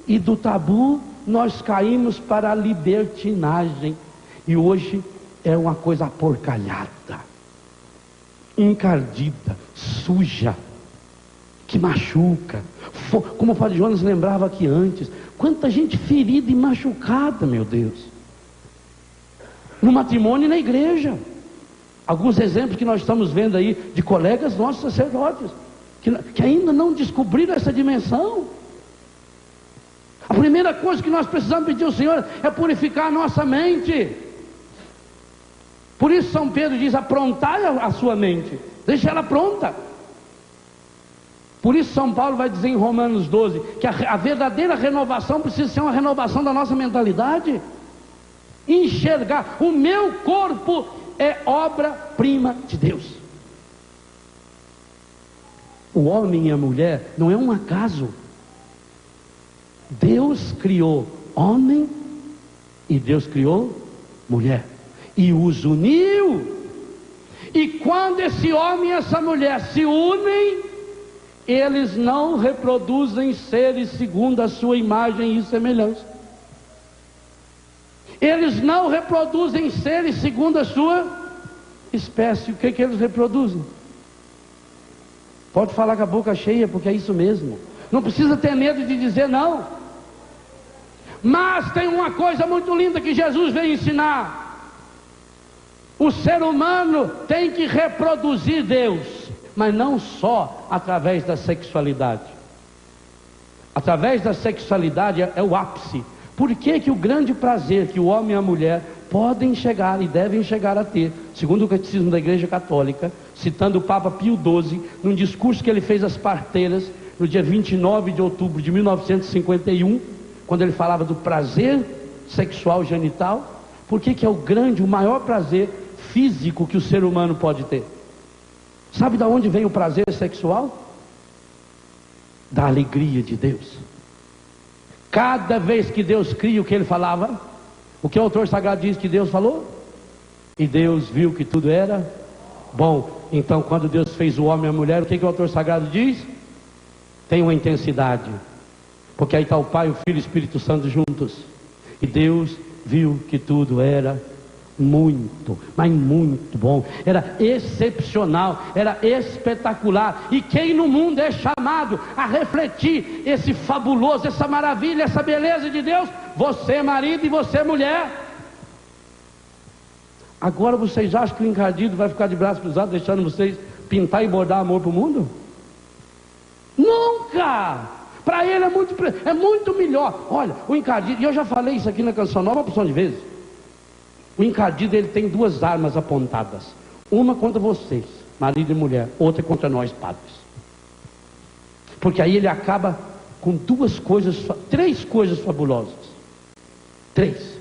E do tabu nós caímos para a libertinagem. E hoje é uma coisa aporcalhada, encardida, suja, que machuca. Como o Padre Jonas lembrava aqui antes, quanta gente ferida e machucada, meu Deus, no matrimônio e na igreja. Alguns exemplos que nós estamos vendo aí de colegas nossos sacerdotes que ainda não descobriram essa dimensão. A primeira coisa que nós precisamos pedir ao Senhor é purificar a nossa mente. Por isso São Pedro diz: aprontai a sua mente, deixa ela pronta. Por isso São Paulo vai dizer em Romanos 12 que a verdadeira renovação precisa ser uma renovação da nossa mentalidade. Enxergar, o meu corpo é obra-prima de Deus. O homem e a mulher não é um acaso. Deus criou homem e Deus criou mulher e os uniu. E quando esse homem e essa mulher se unem, eles não reproduzem seres segundo a sua imagem e semelhança. Eles não reproduzem seres segundo a sua espécie. O que eles reproduzem? Pode falar com a boca cheia, porque é isso mesmo. Não precisa ter medo de dizer não. Mas tem uma coisa muito linda que Jesus veio ensinar: o ser humano tem que reproduzir Deus, mas não só através da sexualidade. Através da sexualidade é o ápice. Por que o grande prazer que o homem e a mulher podem chegar e devem chegar a ter, segundo o Catecismo da Igreja Católica, citando o Papa Pio XII, num discurso que ele fez às parteiras, no dia 29 de outubro de 1951, quando ele falava do prazer sexual genital. Por que é o maior prazer físico que o ser humano pode ter? Sabe de onde vem o prazer sexual? Da alegria de Deus. Cada vez que Deus cria, o que ele falava? O que o autor sagrado diz que Deus falou? E Deus viu que tudo era bom. Então, quando Deus fez o homem e a mulher, o que o autor sagrado diz? Tem uma intensidade, porque aí está o Pai, o Filho e o Espírito Santo juntos. E Deus viu que tudo era muito, mas muito bom, era excepcional, era espetacular. E quem no mundo é chamado a refletir esse fabuloso, essa maravilha, essa beleza de Deus? Você marido e você mulher. Agora vocês acham que o encardido vai ficar de braços cruzados deixando vocês pintar e bordar amor para o mundo? Nunca! Para ele é muito melhor. Olha, o encardido, e eu já falei isso aqui na Canção Nova uma porção de vezes. O encardido, ele tem duas armas apontadas: uma contra vocês, marido e mulher, outra contra nós, padres. Porque aí ele acaba com três coisas fabulosas. Três: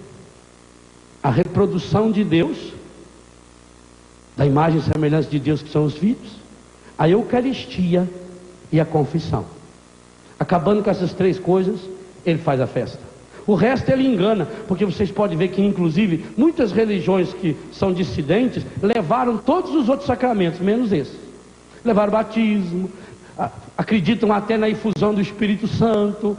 a reprodução de Deus, da imagem e semelhança de Deus que são os filhos, a Eucaristia e a confissão. Acabando com essas três coisas, ele faz a festa. O resto ele engana, porque vocês podem ver que inclusive muitas religiões que são dissidentes levaram todos os outros sacramentos, menos esse. Levaram batismo, acreditam até na infusão do Espírito Santo,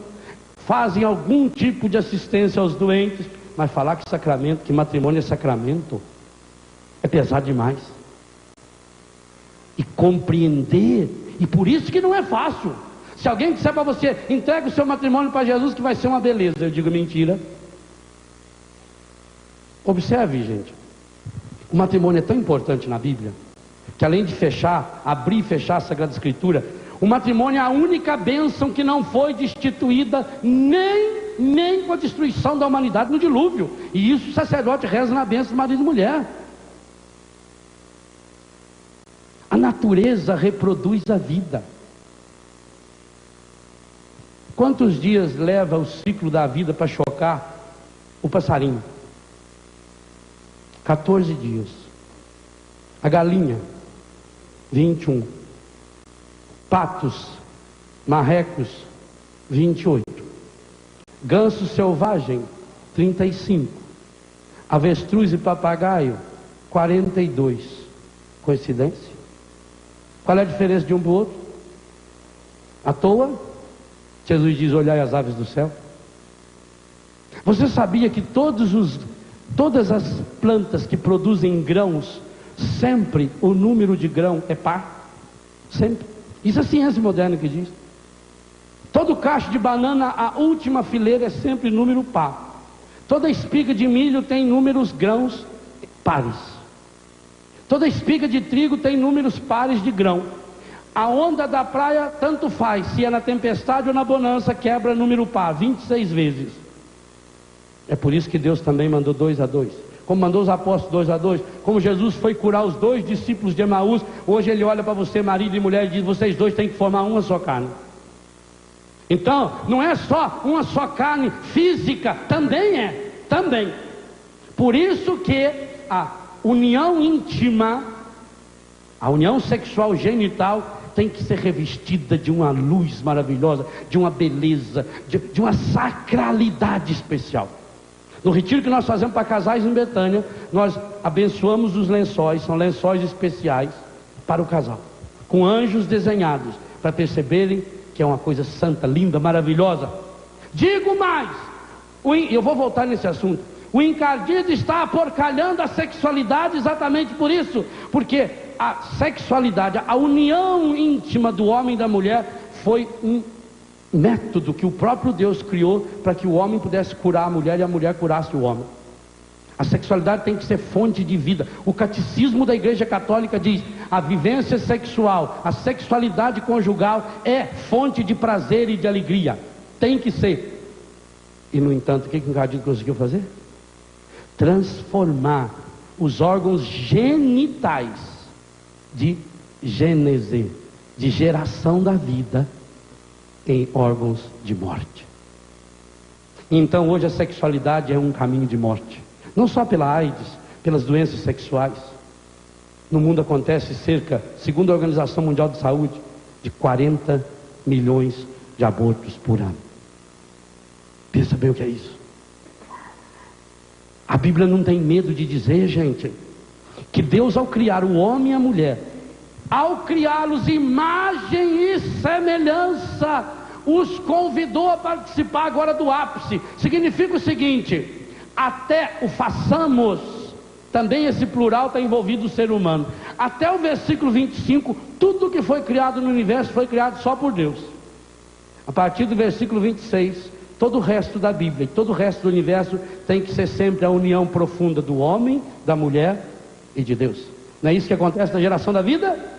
fazem algum tipo de assistência aos doentes, mas falar que sacramento, que matrimônio é sacramento, é pesado demais. E compreender, e por isso que não é fácil. Se alguém disser para você: entregue o seu matrimônio para Jesus que vai ser uma beleza, eu digo: mentira. Observe, gente, o matrimônio é tão importante na Bíblia, que além de abrir e fechar a Sagrada Escritura, o matrimônio é a única bênção que não foi destituída nem com a destruição da humanidade no dilúvio. E isso o sacerdote reza na bênção de marido e mulher. A natureza reproduz a vida. Quantos dias leva o ciclo da vida para chocar o passarinho? 14 dias. A galinha, 21. Patos, marrecos, 28. Ganso selvagem, 35. Avestruz e papagaio, 42. Coincidência? Qual é a diferença de um para o outro? À toa? Jesus diz: olhai as aves do céu. Você sabia que todas as plantas que produzem grãos, sempre o número de grão é par? Sempre. Isso é a ciência moderna que diz. Todo cacho de banana, a última fileira é sempre número par. Toda espiga de milho tem números grãos pares. Toda espiga de trigo tem números pares de grão. A onda da praia tanto faz, se é na tempestade ou na bonança, quebra número par, 26 vezes. É por isso que Deus também mandou 2 a 2. Como mandou os apóstolos 2 a 2, como Jesus foi curar os 2 discípulos de Emaús, hoje Ele olha para você, marido e mulher, e diz: vocês 2 têm que formar uma só carne. Então, não é só uma só carne física, também. Por isso que a união íntima, a união sexual genital, tem que ser revestida de uma luz maravilhosa, de uma beleza, de uma sacralidade especial. No retiro que nós fazemos para casais em Betânia, nós abençoamos os lençóis, são lençóis especiais para o casal, com anjos desenhados, para perceberem que é uma coisa santa, linda, maravilhosa. Digo mais, eu vou voltar nesse assunto. O encardido está aporcalhando a sexualidade exatamente por isso, porque a sexualidade, a união íntima do homem e da mulher, foi um método que o próprio Deus criou para que o homem pudesse curar a mulher e a mulher curasse o homem. A sexualidade tem que ser fonte de vida. O catecismo da Igreja Católica diz: a vivência sexual, a sexualidade conjugal é fonte de prazer e de alegria. Tem que ser. E no entanto, o que o encardido conseguiu fazer? Transformar os órgãos genitais de gênese, de geração da vida, em órgãos de morte. Então hoje a sexualidade é um caminho de morte, não só pela AIDS, pelas doenças sexuais. No mundo acontece cerca, segundo a Organização Mundial de Saúde, de 40 milhões de abortos por ano. Pensa bem o que é isso. A Bíblia não tem medo de dizer, gente, que Deus, ao criar o homem e a mulher, ao criá-los imagem e semelhança, os convidou a participar agora do ápice. Significa o seguinte: até o façamos, também esse plural está envolvido o ser humano. Até o versículo 25, tudo que foi criado no universo foi criado só por Deus. A partir do versículo 26, todo o resto da Bíblia, todo o resto do universo tem que ser sempre a união profunda do homem, da mulher e de Deus. Não é isso que acontece na geração da vida?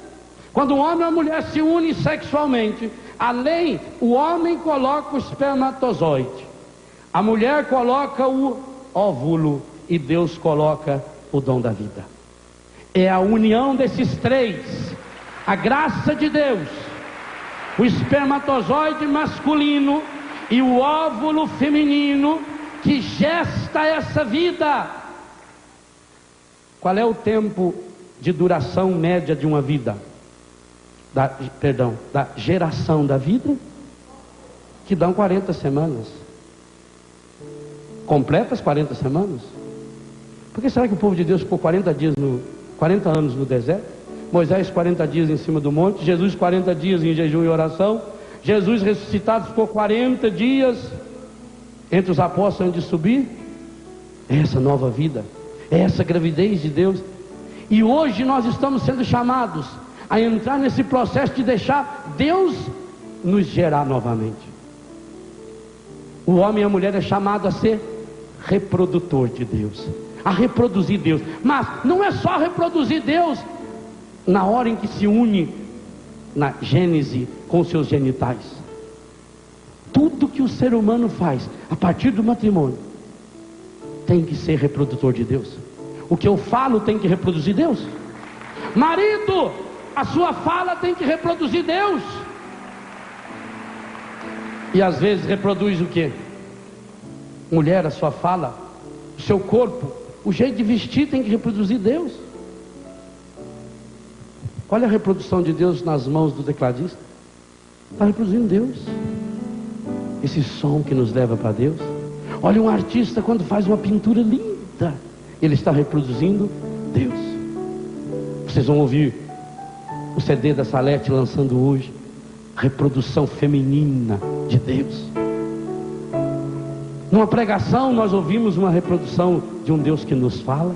Quando o homem e a mulher se unem sexualmente, além, o homem coloca o espermatozoide, a mulher coloca o óvulo e Deus coloca o dom da vida. É a união desses três, a graça de Deus, o espermatozoide masculino e o óvulo feminino, que gesta essa vida. Qual é o tempo de duração média de uma vida? Da geração da vida, que dão 40 semanas. Completas 40 semanas? Por que será que o povo de Deus ficou 40 anos no deserto? Moisés 40 dias em cima do monte, Jesus 40 dias em jejum e oração, Jesus ressuscitado ficou 40 dias entre os apóstolos antes de subir. É essa nova vida, é essa gravidez de Deus. E hoje nós estamos sendo chamados a entrar nesse processo de deixar Deus nos gerar novamente. O homem e a mulher é chamado a ser reprodutor de Deus, a reproduzir Deus. Mas não é só reproduzir Deus na hora em que se une na Gênese com seus genitais. Tudo que o ser humano faz a partir do matrimônio tem que ser reprodutor de Deus. O que eu falo tem que reproduzir Deus. Marido, a sua fala tem que reproduzir Deus. E às vezes reproduz o quê? Mulher, a sua fala, o seu corpo O jeito de vestir tem que reproduzir Deus. Olha a reprodução de Deus nas mãos do tecladista. Está reproduzindo Deus. Esse som que nos leva para Deus. Olha um artista quando faz uma pintura linda, ele está reproduzindo Deus. Vocês vão ouvir o CD da Salete lançando hoje, reprodução feminina de Deus. Numa pregação nós ouvimos uma reprodução de um Deus que nos fala.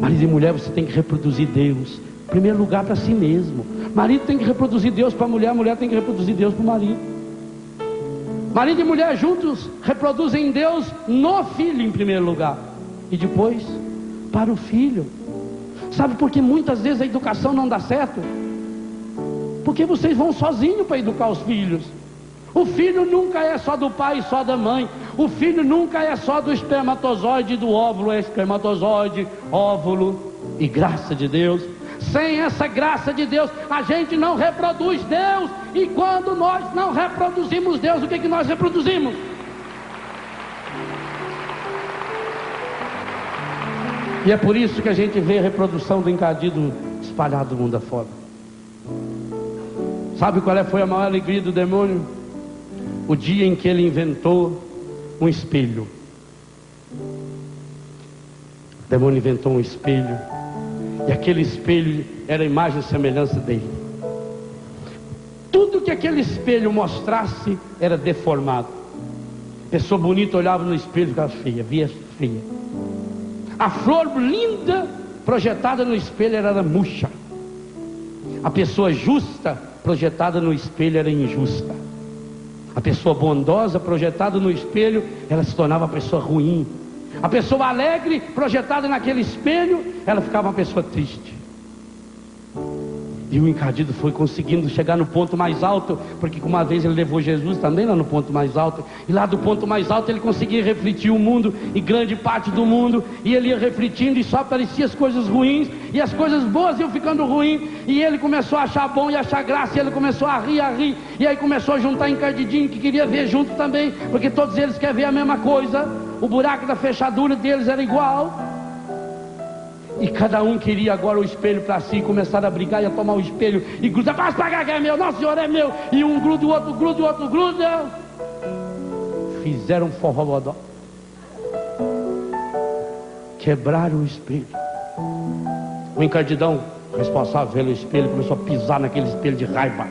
Marido e mulher, você tem que reproduzir Deus, em primeiro lugar para si mesmo. Marido tem que reproduzir Deus para a mulher, a mulher tem que reproduzir Deus para o marido. Marido e mulher juntos reproduzem Deus no filho em primeiro lugar, e depois para o filho. Sabe por que muitas vezes a educação não dá certo? Porque vocês vão sozinhos para educar os filhos. O filho nunca é só do pai e só da mãe. O filho nunca é só do espermatozoide e do óvulo. É espermatozoide, óvulo e graça de Deus. Sem essa graça de Deus, a gente não reproduz Deus. E quando nós não reproduzimos Deus, o que nós reproduzimos? E é por isso que a gente vê a reprodução do encardido espalhado do mundo afora. Sabe qual foi a maior alegria do demônio? O dia em que ele inventou um espelho. O demônio inventou um espelho, e aquele espelho era a imagem e semelhança dele. Tudo que aquele espelho mostrasse era deformado. Pessoa bonita olhava no espelho e ficava feia, via feia. A flor linda projetada no espelho era murcha. A pessoa justa projetada no espelho era injusta. A pessoa bondosa projetada no espelho, ela se tornava uma pessoa ruim. A pessoa alegre projetada naquele espelho, ela ficava uma pessoa triste. E o encardido foi conseguindo chegar no ponto mais alto, porque uma vez ele levou Jesus também lá no ponto mais alto, e lá do ponto mais alto ele conseguia refletir o mundo, e grande parte do mundo, e ele ia refletindo, e só apareciam as coisas ruins, e as coisas boas iam ficando ruins, e ele começou a achar bom e achar graça, e ele começou a rir, e aí começou a juntar encardidinho que queria ver junto também, porque todos eles querem ver a mesma coisa. O buraco da fechadura deles era igual. E cada um queria agora o espelho para si, começaram a brigar e a tomar o espelho e gruda, faz pagar que é meu, não senhor é meu, e um gruda, o outro gruda, o outro gruda. Fizeram um forró-bodó, quebraram o espelho. O encardidão, responsável pelo espelho, começou a pisar naquele espelho de raiva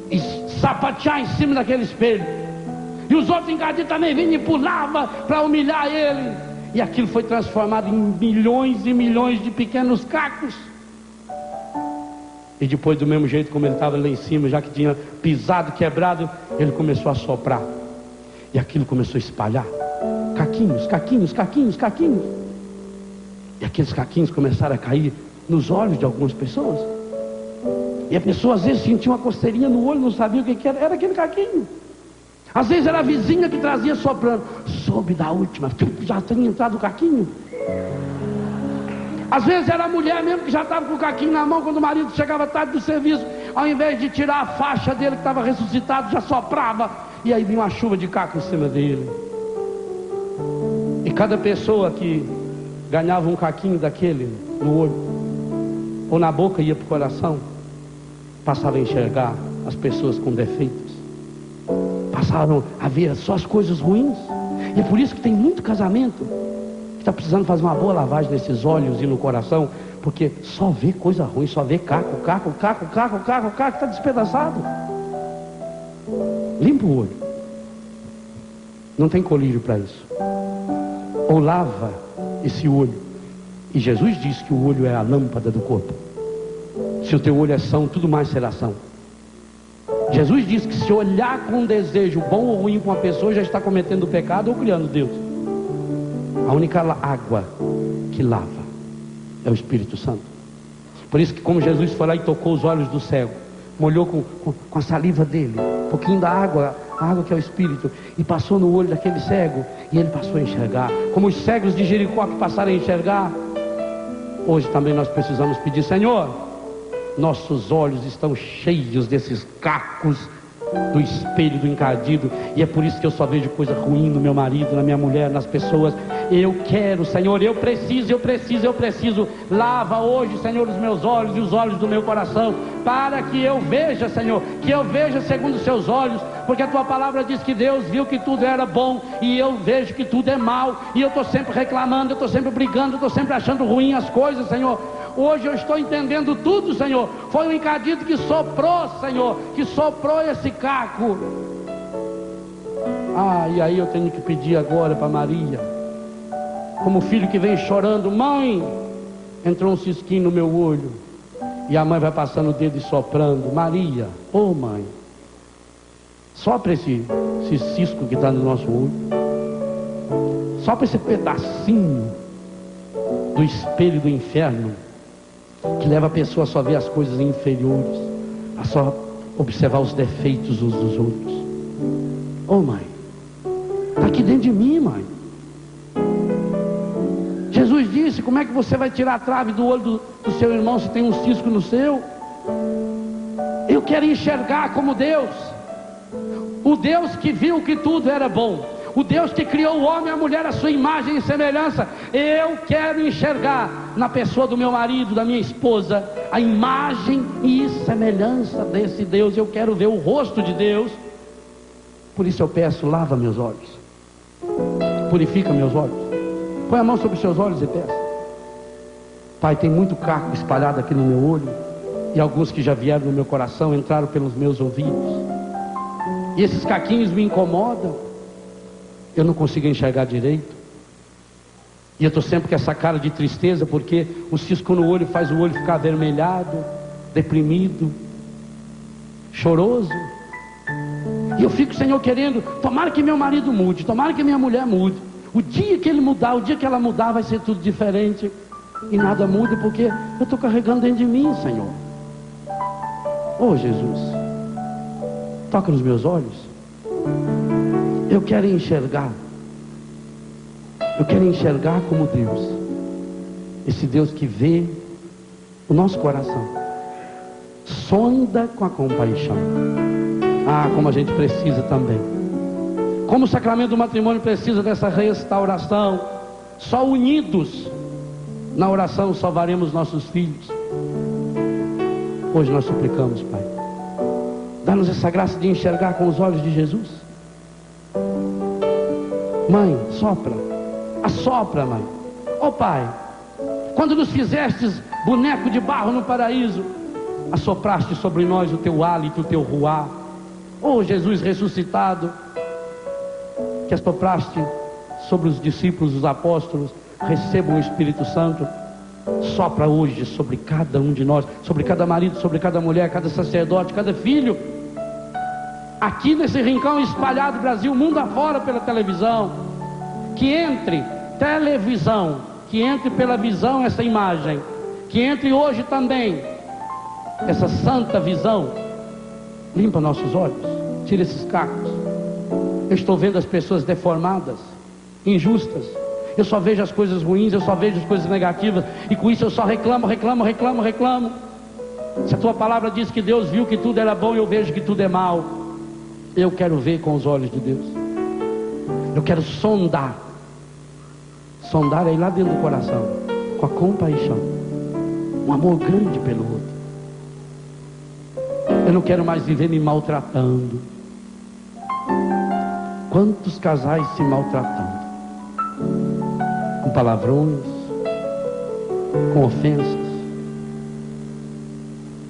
e sapatear em cima daquele espelho, e os outros encardidos também vinham e pulavam para humilhar ele. E aquilo foi transformado em milhões e milhões de pequenos cacos. E depois, do mesmo jeito como ele estava lá em cima, já que tinha pisado, quebrado, ele começou a soprar. E aquilo começou a espalhar. Caquinhos, caquinhos, caquinhos, caquinhos. E aqueles caquinhos começaram a cair nos olhos de algumas pessoas. E a pessoa às vezes sentia uma coceirinha no olho, não sabia o que era. Era aquele caquinho. Às vezes era a vizinha que trazia soprando. Soube da última, já tinha entrado o caquinho. Às vezes era a mulher mesmo que já estava com o caquinho na mão, quando o marido chegava tarde do serviço, ao invés de tirar a faixa dele que estava ressuscitado, já soprava, e aí vinha uma chuva de caco em cima dele. E cada pessoa que ganhava um caquinho daquele no olho ou na boca, ia para o coração, passava a enxergar as pessoas com defeitos, passaram a ver só as coisas ruins. E é por isso que tem muito casamento que está precisando fazer uma boa lavagem nesses olhos e no coração, porque só vê coisa ruim, só vê caco, caco, caco, caco, caco, caco, está despedaçado. Limpa o olho, não tem colírio para isso. Ou lava esse olho. E Jesus disse que o olho é a lâmpada do corpo. Se o teu olho é são, tudo mais será são. Jesus disse que se olhar com desejo bom ou ruim com uma pessoa, já está cometendo pecado ou criando Deus. A única água que lava é o Espírito Santo. Por isso que, como Jesus foi lá e tocou os olhos do cego, molhou com a saliva dele um pouquinho da água, a água que é o Espírito, e passou no olho daquele cego, e ele passou a enxergar. Como os cegos de Jericó que passaram a enxergar, hoje também nós precisamos pedir: Senhor, nossos olhos estão cheios desses cacos do espelho, do encardido, e é por isso que eu só vejo coisa ruim no meu marido, na minha mulher, nas pessoas. Eu quero, Senhor, eu preciso, lava hoje, Senhor, os meus olhos e os olhos do meu coração, para que eu veja, Senhor, que eu veja segundo os seus olhos, porque a tua palavra diz que Deus viu que tudo era bom, e eu vejo que tudo é mal, e eu estou sempre reclamando, eu estou sempre brigando, eu estou sempre achando ruim as coisas, Senhor. Hoje eu estou entendendo tudo, Senhor. Foi o encardido que soprou, Senhor, que soprou esse caco. E aí eu tenho que pedir agora para Maria, como o filho que vem chorando: mãe, entrou um cisquinho no meu olho. E a mãe vai passando o dedo e soprando: Maria, mãe, sopra esse cisco que está no nosso olho, sopra esse pedacinho do espelho do inferno, que leva a pessoa a só ver as coisas inferiores, a só observar os defeitos uns dos outros. Mãe, está aqui dentro de mim, mãe. Jesus disse: como é que você vai tirar a trave do olho do seu irmão se tem um cisco no seu? Eu quero enxergar como Deus, o Deus que viu que tudo era bom, o Deus que criou o homem e a mulher à sua imagem e semelhança. Eu quero enxergar na pessoa do meu marido, da minha esposa, a imagem e semelhança desse Deus. Eu quero ver o rosto de Deus. Por isso eu peço: lava meus olhos, purifica meus olhos. Põe a mão sobre os seus olhos e peça: Pai, tem muito caco espalhado aqui no meu olho, e alguns que já vieram no meu coração, entraram pelos meus ouvidos, e esses caquinhos me incomodam. Eu não consigo enxergar direito, e eu estou sempre com essa cara de tristeza, porque o cisco no olho faz o olho ficar avermelhado, deprimido, choroso. E eu fico, Senhor, querendo: tomara que meu marido mude, tomara que minha mulher mude. O dia que ele mudar, o dia que ela mudar, vai ser tudo diferente. E nada muda, porque eu estou carregando dentro de mim, Senhor. Jesus, toca nos meus olhos. Eu quero enxergar. Eu quero enxergar como Deus, esse Deus que vê o nosso coração, sonda com a compaixão. Como a gente precisa também, como o sacramento do matrimônio precisa dessa restauração. Só unidos na oração salvaremos nossos filhos. Hoje nós suplicamos, Pai, dá-nos essa graça de enxergar com os olhos de Jesus. Mãe, sopra, assopra, mãe. Pai, quando nos fizestes boneco de barro no paraíso, assopraste sobre nós o teu hálito, o teu ruá. Jesus ressuscitado, que assopraste sobre os discípulos, os apóstolos, recebam o Espírito Santo. Sopra hoje sobre cada um de nós, sobre cada marido, sobre cada mulher, cada sacerdote, cada filho, aqui nesse rincão espalhado Brasil, mundo afora, pela televisão. Que entre televisão, que entre pela visão essa imagem, que entre hoje também essa santa visão. Limpa nossos olhos, tira esses cacos. Eu estou vendo as pessoas deformadas, injustas. Eu só vejo as coisas ruins, eu só vejo as coisas negativas, e com isso eu só reclamo. Se a tua palavra diz que Deus viu que tudo era bom, eu vejo que tudo é mal. Eu quero ver com os olhos de Deus. Eu quero sondar aí lá dentro do coração, com a compaixão, um amor grande pelo outro. Eu não quero mais viver me maltratando. Quantos casais se maltratando, com palavrões, com ofensas.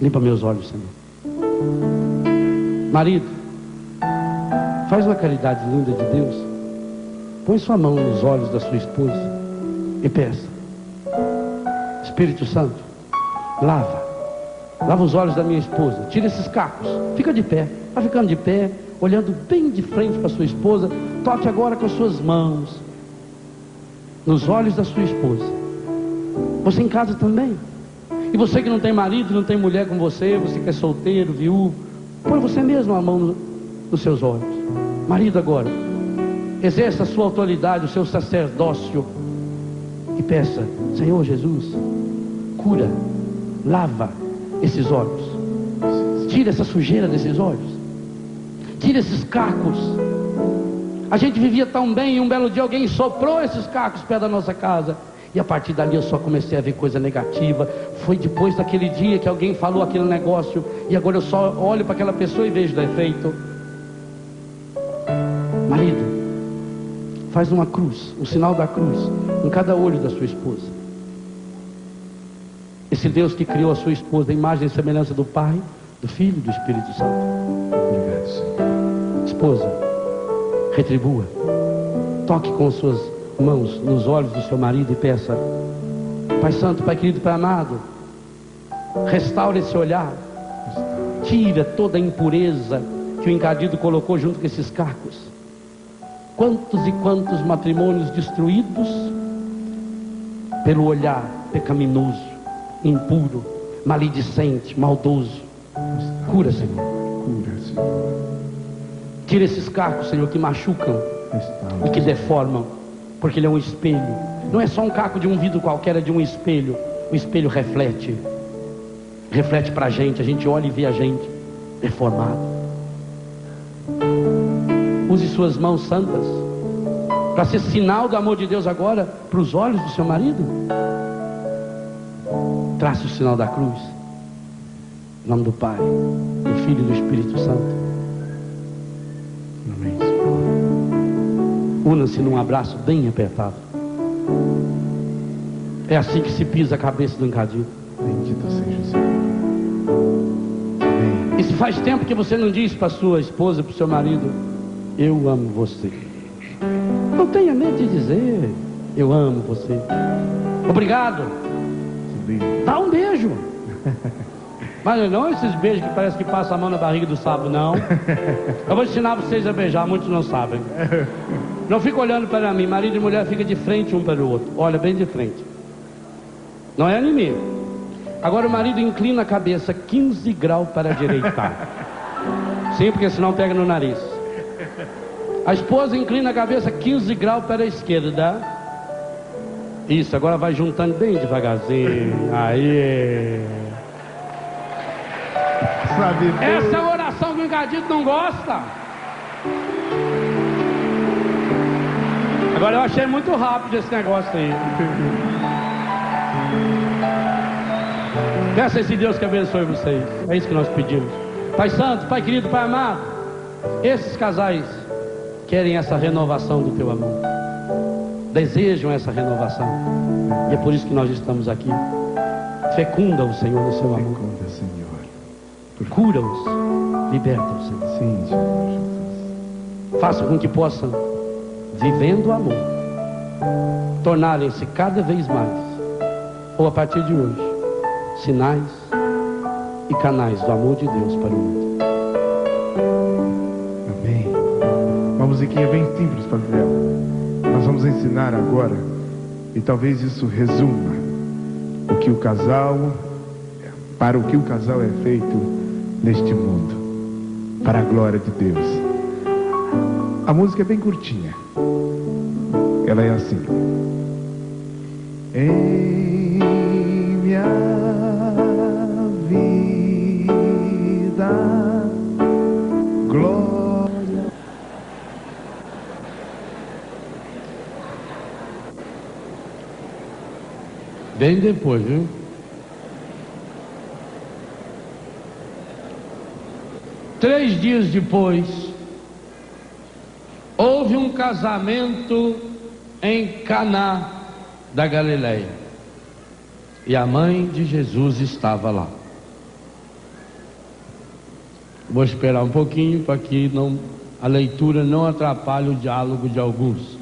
Limpa meus olhos, Senhor. Marido, faz uma caridade linda de Deus. Põe sua mão nos olhos da sua esposa e peça: Espírito Santo, lava os olhos da minha esposa, tira esses cacos. Fica de pé, vai ficando de pé, olhando bem de frente para sua esposa. Toque agora com as suas mãos nos olhos da sua esposa. Você em casa também. E você que não tem marido, não tem mulher com você, você que é solteiro, viúvo, põe você mesmo a mão nos seus olhos. Marido, agora exerça a sua autoridade, o seu sacerdócio, e peça: Senhor Jesus, cura, lava esses olhos, tira essa sujeira desses olhos. Tira esses cacos. A gente vivia tão bem e um belo dia alguém soprou esses cacos perto da nossa casa. E a partir dali eu só comecei a ver coisa negativa. Foi depois daquele dia que alguém falou aquele negócio, e agora eu só olho para aquela pessoa e vejo defeito. Marido, faz uma cruz, o sinal da cruz em cada olho da sua esposa. Esse Deus que criou a sua esposa, a imagem e semelhança do Pai, do Filho e do Espírito Santo.
Obrigado, Senhor.
Esposa, retribua. Toque com suas mãos nos olhos do seu marido e peça: Pai Santo, Pai querido, Pai amado, restaure esse olhar. Tira toda a impureza que o encardido colocou junto com esses cacos. Quantos e quantos matrimônios destruídos pelo olhar pecaminoso, impuro, maledicente, maldoso. Cura, Senhor.
Cura, Senhor.
Tira esses cacos, Senhor, que machucam e que deformam, porque ele é um espelho. Não é só um caco de um vidro qualquer, é de um espelho. O espelho reflete pra gente. A gente olha e vê a gente deformado. Use suas mãos santas para ser sinal do amor de Deus agora para os olhos do seu marido. Trace o sinal da cruz. Em nome do Pai, do Filho e do Espírito Santo.
Amém, Senhor.
Una-se num abraço bem apertado. É assim que se pisa a cabeça do encardido.
Bendito seja o Senhor. Amém.
E se faz tempo que você não diz para sua esposa, para o seu marido: eu amo você. Não tenha medo de dizer: eu amo você. Obrigado. Dá um beijo. Mas não esses beijos que parece que passa a mão na barriga do sábio, não. Eu vou ensinar vocês a beijar, muitos não sabem. Não fica olhando para mim. Marido e mulher fica de frente um para o outro. Olha bem de frente. Não é inimigo. Agora o marido inclina a cabeça 15 graus para a direita. Sim, porque senão pega no nariz. A esposa inclina a cabeça 15 graus para a esquerda. Isso, agora vai juntando bem devagarzinho. Aí.
Sabe tudo.
Essa é a oração que o encardido não gosta. Agora eu achei muito rápido esse negócio aí. Peça a esse Deus que abençoe vocês. É isso que nós pedimos. Pai Santo, Pai querido, Pai amado, esses casais querem essa renovação do teu amor. Desejam essa renovação. E é por isso que nós estamos aqui. Fecunda o Senhor no seu amor.
Fecunda, Senhor.
Cura-os. Liberta-os, Senhor.
Sim, Senhor Jesus.
Faça com que possam, vivendo o amor, tornarem-se cada vez mais, ou a partir de hoje, sinais e canais do amor de Deus para o mundo.
Amém. Uma musiquinha bem simples, Padre Léo. Nós vamos ensinar agora, e talvez isso resuma o que o casal, para o que o casal é feito neste mundo, para a glória de Deus. A música é bem curtinha. Ela é assim: em minha vida, glória.
Bem depois, viu? Três dias depois, houve um casamento em Caná da Galileia. E a mãe de Jesus estava lá. Vou esperar um pouquinho para que a leitura não atrapalhe o diálogo de alguns.